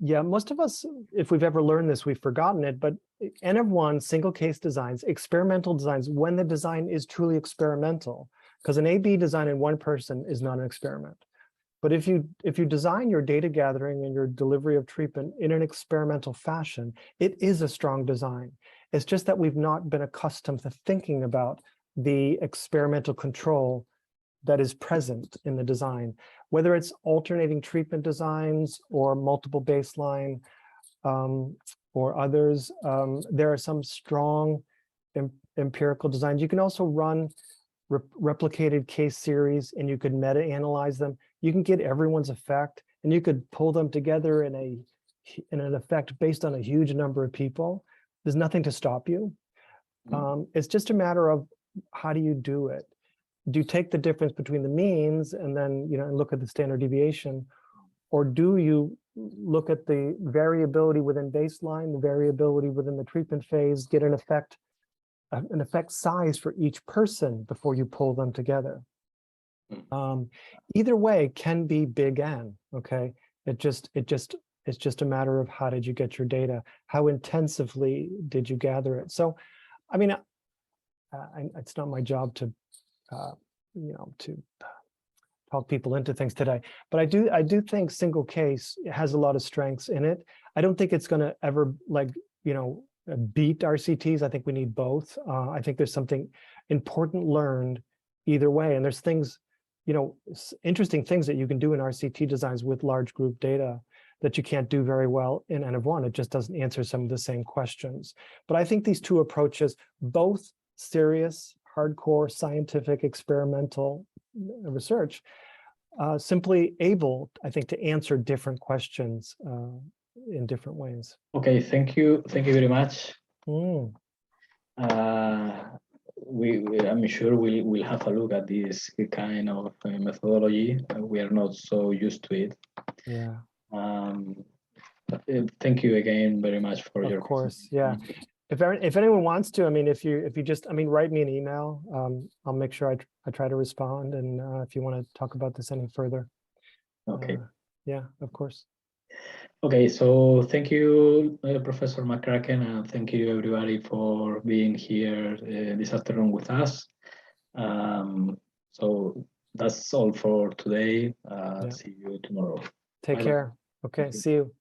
Yeah, most of us, if we've ever learned this, we've forgotten it, but N of 1 single case designs, experimental designs, when the design is truly experimental, because an A/B design in one person is not an experiment. But if you design your data gathering and your delivery of treatment in an experimental fashion, it is a strong design. It's just that we've not been accustomed to thinking about the experimental control that is present in the design, whether it's alternating treatment designs or multiple baseline or others. There are some strong empirical designs. You can also run replicated case series, and you could meta-analyze them. You can get everyone's effect, and you could pull them together in an effect based on a huge number of people. There's nothing to stop you. It's just a matter of how do you do it? Do you take the difference between the means and then look at the standard deviation, or do you look at the variability within baseline, the variability within the treatment phase, get an effect size for each person before you pull them together? Either way can be big N. Okay, it's just a matter of how did you get your data, how intensively did you gather it. So, I mean, it's not my job to to talk people into things today, but I do think single case has a lot of strengths in it. I don't think it's going to ever beat RCTs. I think we need both. I think there's something important learned either way, and there's things, interesting things that you can do in RCT designs with large group data that you can't do very well in N of 1. It just doesn't answer some of the same questions. But I think these two approaches, both serious, hardcore, scientific, experimental research, simply able, I think, to answer different questions in different ways. Okay, thank you very much. Mm. I'm sure we'll have a look at this kind of methodology. We are not so used to it. Yeah. Thank you again very much for your. Of course, yeah. If anyone wants to, I mean, if you just, I mean, write me an email. I'll make sure I try to respond. And if you want to talk about this any further. Okay. Yeah, of course. Okay, so thank you, Professor McCracken, and thank you everybody for being here this afternoon with us. So that's all for today. Yeah. See you tomorrow. Take Bye-bye. care. Okay, see you.